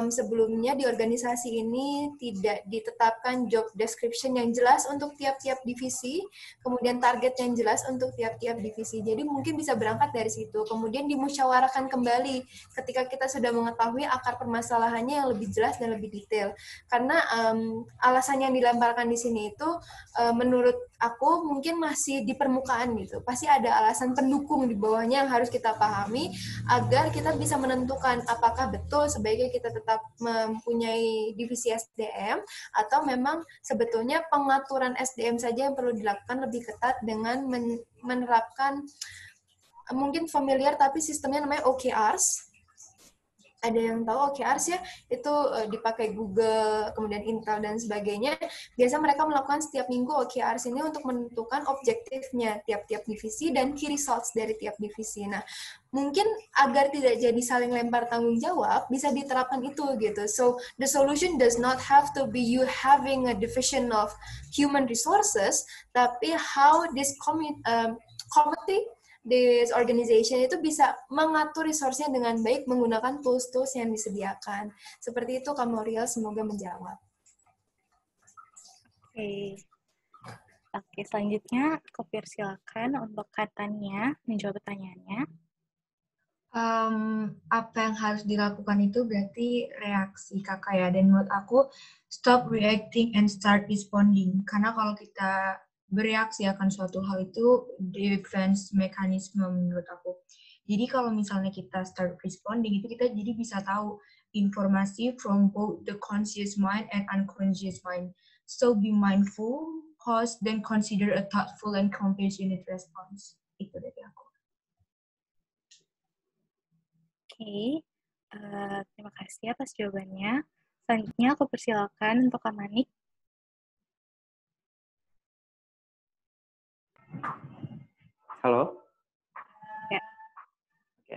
S2: sebelumnya di organisasi ini tidak ditetapkan job description yang jelas untuk tiap-tiap divisi, kemudian target yang jelas untuk tiap-tiap divisi. Jadi mungkin bisa berangkat dari situ. Kemudian dimusyawarahkan kembali ketika kita sudah mengetahui akar permasalahannya yang lebih jelas dan lebih detail. Karena alasan yang dilemparkan di sini itu menurut aku mungkin masih di permukaan gitu. Pasti ada alasan pendukung di bawahnya yang harus kita pahami agar kita bisa menentukan apakah betul sebaiknya kita tetap mempunyai divisi SDM atau memang sebetulnya pengaturan SDM saja yang perlu dilakukan lebih ketat dengan menerapkan mungkin familiar tapi sistemnya namanya OKRs. Ada yang tahu OKRs ya, itu dipakai Google, kemudian Intel dan sebagainya. Biasa mereka melakukan setiap minggu OKRs ini untuk menentukan objektifnya tiap-tiap divisi dan key results dari tiap divisi. Nah, mungkin agar tidak jadi saling lempar tanggung jawab, bisa diterapkan itu gitu. So, the solution does not have to be you having a division of human resources, tapi how this committee this organization itu bisa mengatur resource-nya dengan baik menggunakan tools-tools yang disediakan. Seperti itu, Kak Mauriel, semoga menjawab.
S1: Oke, selanjutnya Kopir silakan untuk katanya menjawab pertanyaannya.
S3: Apa yang harus dilakukan itu berarti reaksi kakak ya. Dan menurut aku, stop reacting and start responding. Karena kalau kita bereaksi akan suatu hal itu defense mechanism menurut aku. Jadi kalau misalnya kita start responding itu kita jadi bisa tahu informasi from both the conscious mind and unconscious mind. So be mindful, pause, then consider a thoughtful and compassionate response. Itu dari aku.
S1: Oke, terima kasih atas jawabannya. Selanjutnya aku persilakan untuk Kak Manik.
S4: Halo?
S1: Ya.
S4: Oke.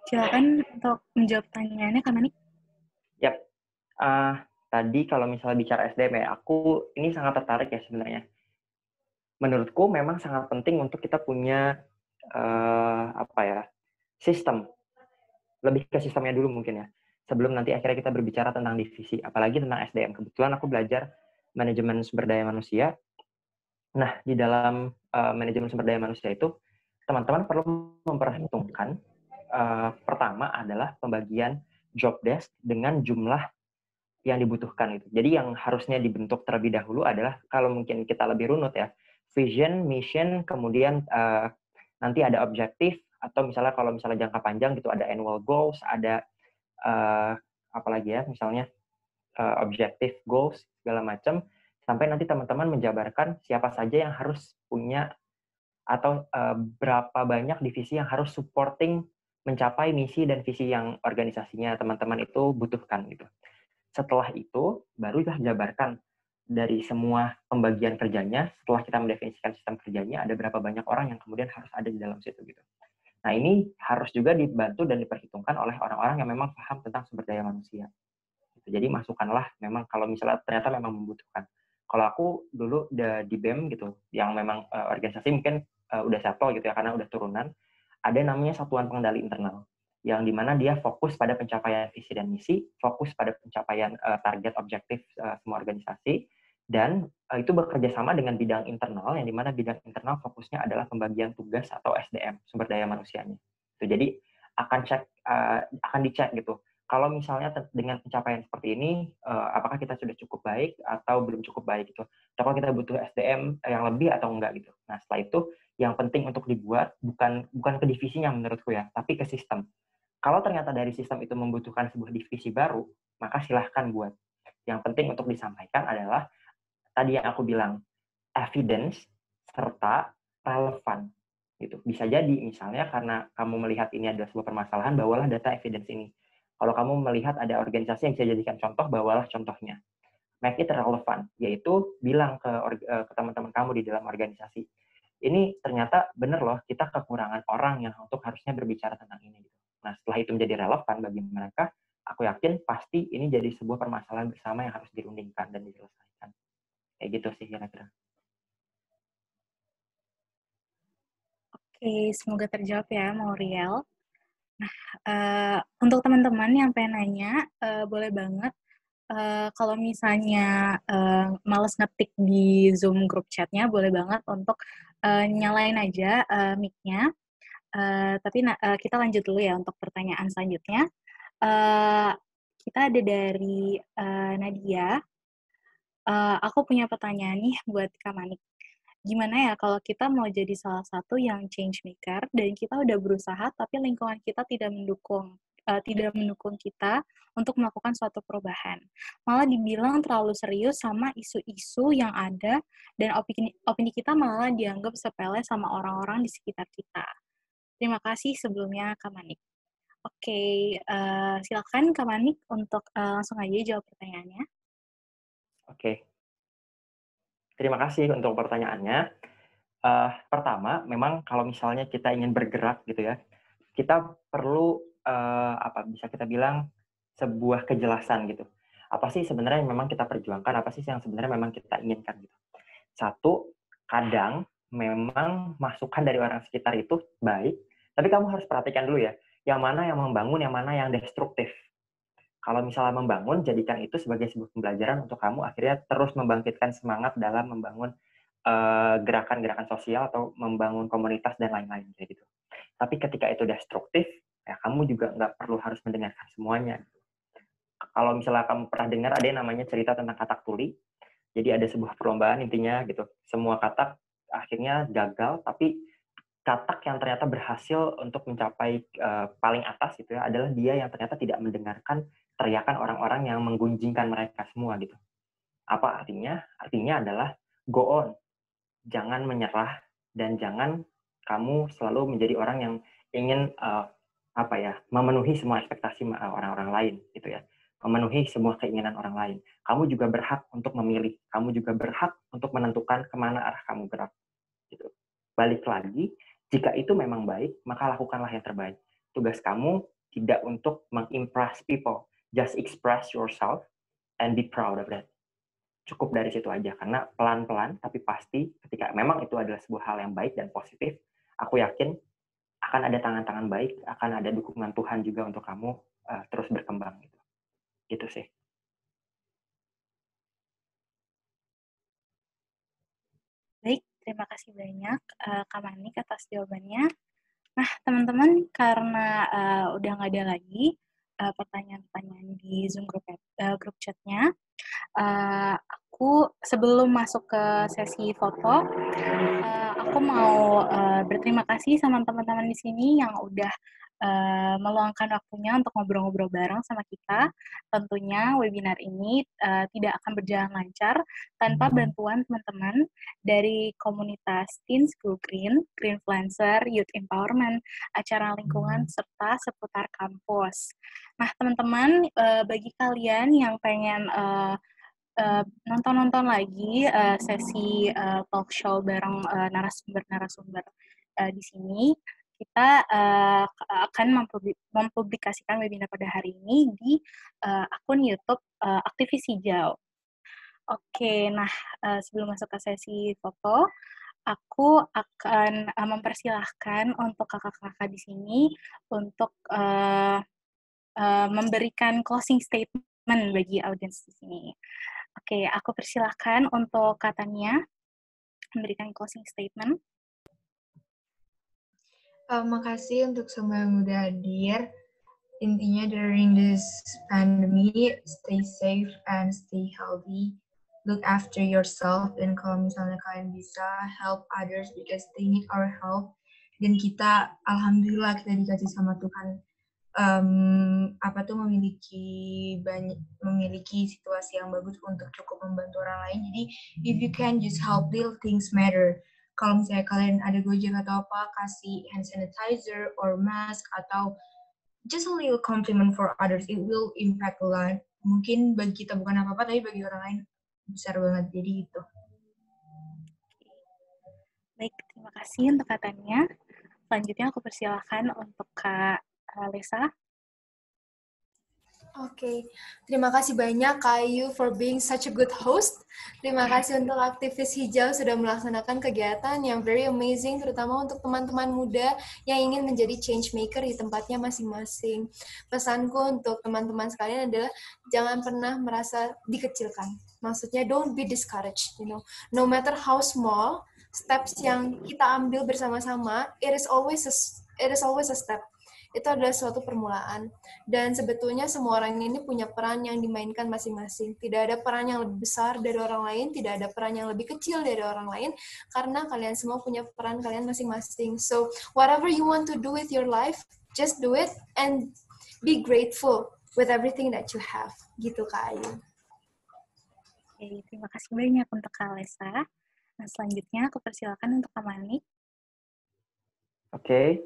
S1: Silakan untuk menjawab pertanyaannya, Kak Manik.
S4: Yap. Tadi kalau misalnya bicara SDM ya, aku ini sangat tertarik ya sebenarnya. Menurutku memang sangat penting untuk kita punya sistem. Lebih ke sistemnya dulu mungkin ya. Sebelum nanti akhirnya kita berbicara tentang divisi, apalagi tentang SDM. Kebetulan aku belajar manajemen sumber daya manusia. Nah, di dalam manajemen sumber daya manusia itu, teman-teman perlu memperhitungkan pertama adalah pembagian job desk dengan jumlah yang dibutuhkan itu. Jadi yang harusnya dibentuk terlebih dahulu adalah kalau mungkin kita lebih runut ya, vision, mission, kemudian nanti ada objektif, atau misalnya kalau misalnya jangka panjang gitu ada annual goals, ada apalagi ya, misalnya objektif, goals, segala macam, sampai nanti teman-teman menjabarkan siapa saja yang harus punya atau berapa banyak divisi yang harus supporting mencapai misi dan visi yang organisasinya teman-teman itu butuhkan gitu. Setelah itu barulah jabarkan dari semua pembagian kerjanya. Setelah kita mendefinisikan sistem kerjanya, ada berapa banyak orang yang kemudian harus ada di dalam situ gitu. Nah, ini harus juga dibantu dan diperhitungkan oleh orang-orang yang memang paham tentang sumber daya manusia. Jadi masukkanlah memang kalau misalnya ternyata memang membutuhkan. Kalau aku dulu di BEM gitu, yang memang organisasi mungkin udah settle gitu ya, karena udah turunan, ada namanya Satuan Pengendali Internal, yang dimana dia fokus pada pencapaian visi dan misi, fokus pada pencapaian target objektif semua organisasi, dan itu bekerja sama dengan bidang internal, yang dimana bidang internal fokusnya adalah pembagian tugas atau SDM, sumber daya manusianya. Jadi akan dicek gitu. Kalau misalnya dengan pencapaian seperti ini, apakah kita sudah cukup baik atau belum cukup baik gitu? Atau kita butuh SDM yang lebih atau enggak gitu? Nah, setelah itu yang penting untuk dibuat bukan ke divisinya menurutku ya, tapi ke sistem. Kalau ternyata dari sistem itu membutuhkan sebuah divisi baru, maka silahkan buat. Yang penting untuk disampaikan adalah tadi yang aku bilang, evidence serta relevan gitu. Bisa jadi misalnya karena kamu melihat ini adalah sebuah permasalahan, bawalah data evidence ini. Kalau kamu melihat ada organisasi yang bisa dijadikan contoh, bawalah contohnya. Make it relevant, yaitu bilang ke teman-teman kamu di dalam organisasi. Ini ternyata benar loh, kita kekurangan orang yang untuk harusnya berbicara tentang ini. Nah, setelah itu menjadi relevan bagi mereka, aku yakin pasti ini jadi sebuah permasalahan bersama yang harus dirundingkan dan diselesaikan. Kayak gitu sih kira-kira.
S1: Oke, semoga terjawab ya, Mauriel. Nah, untuk teman-teman yang pengen nanya, boleh banget kalau misalnya males ngetik di Zoom group chat-nya, boleh banget untuk nyalain aja mic-nya. Tapi kita lanjut dulu ya untuk pertanyaan selanjutnya. Kita ada dari Nadia. Aku punya pertanyaan nih buat Kak Manik. Gimana ya kalau kita mau jadi salah satu yang change maker dan kita udah berusaha tapi lingkungan kita tidak mendukung kita untuk melakukan suatu perubahan. Malah dibilang terlalu serius sama isu-isu yang ada dan opini kita malah dianggap sepele sama orang-orang di sekitar kita. Terima kasih sebelumnya Kak Manik. Oke, silakan Kak Manik untuk langsung aja jawab pertanyaannya.
S4: Oke. Terima kasih untuk pertanyaannya. Pertama, memang kalau misalnya kita ingin bergerak gitu ya, kita perlu bisa kita bilang sebuah kejelasan gitu. Apa sih sebenarnya yang memang kita perjuangkan, apa sih yang sebenarnya memang kita inginkan gitu. Satu, kadang memang masukan dari orang sekitar itu baik, tapi kamu harus perhatikan dulu ya, yang mana yang membangun, yang mana yang destruktif. Kalau misalnya membangun, jadikan itu sebagai sebuah pembelajaran untuk kamu akhirnya terus membangkitkan semangat dalam membangun gerakan-gerakan sosial atau membangun komunitas dan lain-lain kayak gitu. Tapi ketika itu destruktif, ya kamu juga nggak perlu harus mendengarkan semuanya. Kalau misalnya kamu pernah dengar ada yang namanya cerita tentang katak tuli, jadi ada sebuah perlombaan intinya gitu. Semua katak akhirnya gagal, tapi katak yang ternyata berhasil untuk mencapai paling atas itu ya adalah dia yang ternyata tidak mendengarkan teriakan orang-orang yang menggunjingkan mereka semua gitu. Apa artinya? Artinya adalah go on, jangan menyerah dan jangan kamu selalu menjadi orang yang ingin memenuhi semua ekspektasi orang-orang lain gitu ya, memenuhi semua keinginan orang lain. Kamu juga berhak untuk memilih, kamu juga berhak untuk menentukan kemana arah kamu gerak gitu. Balik lagi, jika itu memang baik, maka lakukanlah yang terbaik. Tugas kamu tidak untuk mengimpress people, just express yourself and be proud of that. Cukup dari situ aja, karena pelan-pelan tapi pasti ketika memang itu adalah sebuah hal yang baik dan positif, aku yakin akan ada tangan-tangan baik, akan ada dukungan Tuhan juga untuk kamu terus berkembang gitu. Gitu sih.
S1: Baik, terima kasih banyak Kak Manik atas jawabannya. Nah, teman-teman, karena udah nggak ada lagi pertanyaan-pertanyaan di Zoom grup chatnya, aku sebelum masuk ke sesi foto, aku mau berterima kasih sama teman-teman di sini yang udah meluangkan waktunya untuk ngobrol-ngobrol bareng sama kita. Tentunya webinar ini tidak akan berjalan lancar tanpa bantuan teman-teman dari komunitas Teens Go Green, Greenfluencer, Youth Empowerment, acara lingkungan, serta seputar kampus. Nah, teman-teman, bagi kalian yang pengen nonton-nonton lagi sesi talk show bareng narasumber-narasumber di sini, kita akan mempublikasikan webinar pada hari ini di akun YouTube Aktivis Hijau. Oke, nah sebelum masuk ke sesi foto, aku akan mempersilahkan untuk kakak-kakak di sini untuk memberikan closing statement bagi audiens di sini. Oke, aku persilahkan untuk Katanya memberikan closing statement.
S3: Makasih untuk semua yang udah hadir. Intinya during this pandemic, stay safe and stay healthy. Look after yourself, dan kalau misalnya kalian bisa help others because they need our help. Dan kita, alhamdulillah kita dikasih sama Tuhan memiliki situasi yang bagus untuk cukup membantu orang lain. Jadi if you can just help, little things matter. Kalau misalnya kalian ada Gojek atau apa, kasih hand sanitizer or mask atau just a little compliment for others, it will impact a lot. Mungkin bagi kita bukan apa-apa, tapi bagi orang lain besar banget. Jadi itu.
S1: Baik, terima kasih untuk katanya. Selanjutnya aku persilahkan untuk Kak Lesa.
S2: Oke, terima kasih banyak Kak Ayu for being such a good host. Terima kasih untuk aktivis hijau sudah melaksanakan kegiatan yang very amazing, terutama untuk teman-teman muda yang ingin menjadi change maker di tempatnya masing-masing. Pesanku untuk teman-teman sekalian adalah jangan pernah merasa dikecilkan. Maksudnya don't be discouraged, no matter how small, steps yang kita ambil bersama-sama, it is always a step. Itu adalah suatu permulaan. Dan sebetulnya semua orang ini punya peran yang dimainkan masing-masing. Tidak ada peran yang lebih besar dari orang lain, tidak ada peran yang lebih kecil dari orang lain, karena kalian semua punya peran kalian masing-masing. So, whatever you want to do with your life, just do it and be grateful with everything that you have. Gitu, Kak Ayu.
S1: Oke, terima kasih banyak untuk Kak Alessa. Nah, selanjutnya aku persilakan untuk Kak Manik.
S4: Oke,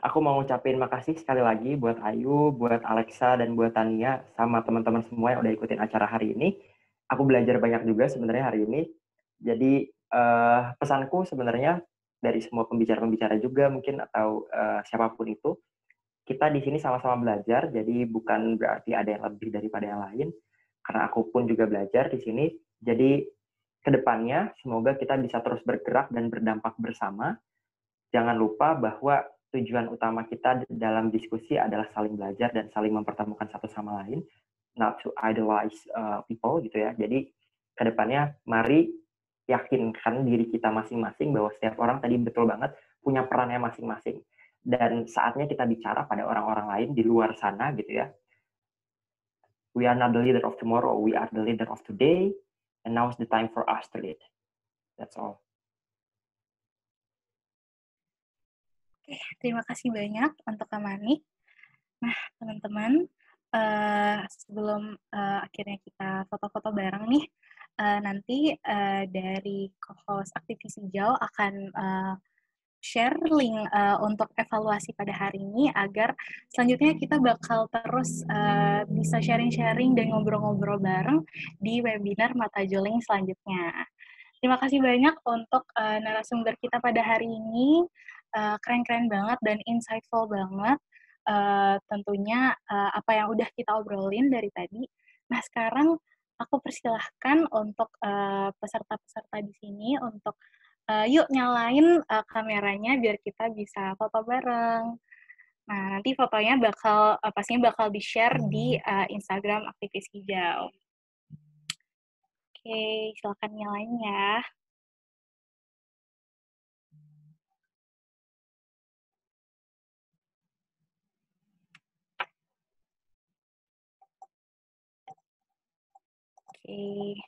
S4: aku mau ngucapin makasih sekali lagi buat Ayu, buat Alexa, dan buat Tania, sama teman-teman semua yang udah ikutin acara hari ini. Aku belajar banyak juga sebenarnya hari ini. Jadi pesanku sebenarnya dari semua pembicara-pembicara juga mungkin atau siapapun itu, kita di sini sama-sama belajar, jadi bukan berarti ada yang lebih daripada yang lain, karena aku pun juga belajar di sini. Jadi kedepannya semoga kita bisa terus bergerak dan berdampak bersama. Jangan lupa bahwa tujuan utama kita dalam diskusi adalah saling belajar dan saling mempertemukan satu sama lain, not to idolize people gitu ya. Jadi kedepannya mari yakinkan diri kita masing-masing bahwa setiap orang tadi betul banget punya perannya masing-masing. Dan saatnya kita bicara pada orang-orang lain di luar sana gitu ya. We are not the leader of tomorrow, we are the leader of today, and now is the time for us to lead. That's all.
S1: Oke, terima kasih banyak untuk Kak Manik. Nah, teman-teman, sebelum akhirnya kita foto-foto bareng nih, nanti dari co-host aktivis hijau akan share link untuk evaluasi pada hari ini agar selanjutnya kita bakal terus bisa sharing-sharing dan ngobrol-ngobrol bareng di webinar Mata Joling selanjutnya. Terima kasih banyak untuk narasumber kita pada hari ini. Keren-keren banget dan insightful banget. Tentunya apa yang udah kita obrolin dari tadi. Nah, sekarang aku persilahkan untuk peserta-peserta di sini untuk yuk nyalain kameranya biar kita bisa foto bareng. Nah, nanti fotonya pastinya bakal di-share di Instagram Aktivis Hijau. Oke, silakan nyalain ya. Oke.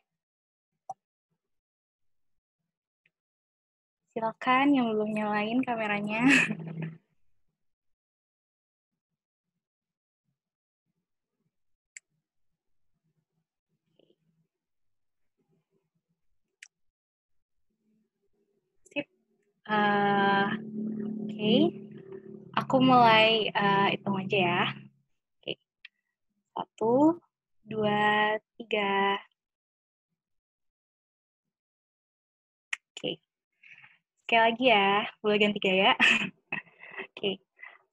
S1: Silakan yang belum nyalain kameranya. Sip. Oke. Aku mulai hitung aja ya. Oke. 1, 2, 3. Oke. Sekali lagi ya, boleh ganti gaya. Oke.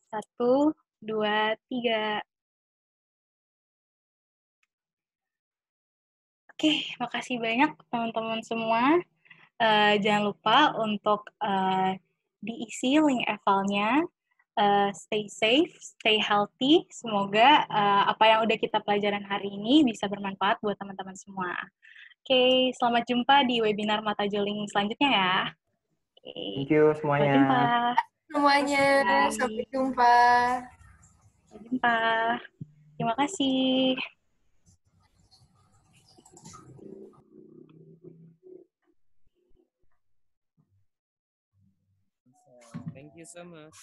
S1: 1, 2, 3. Oke, makasih banyak teman-teman semua. Jangan lupa untuk diisi link evalnya. Stay safe, stay healthy. Semoga apa yang udah kita pelajaran hari ini bisa bermanfaat buat teman-teman semua. Oke, selamat jumpa di webinar Mata Joling selanjutnya ya. Oke,
S4: Thank you semuanya.
S1: Sampai jumpa.
S2: Semuanya, sampai jumpa.
S1: Sampai jumpa. Terima kasih.
S5: Thank you so much.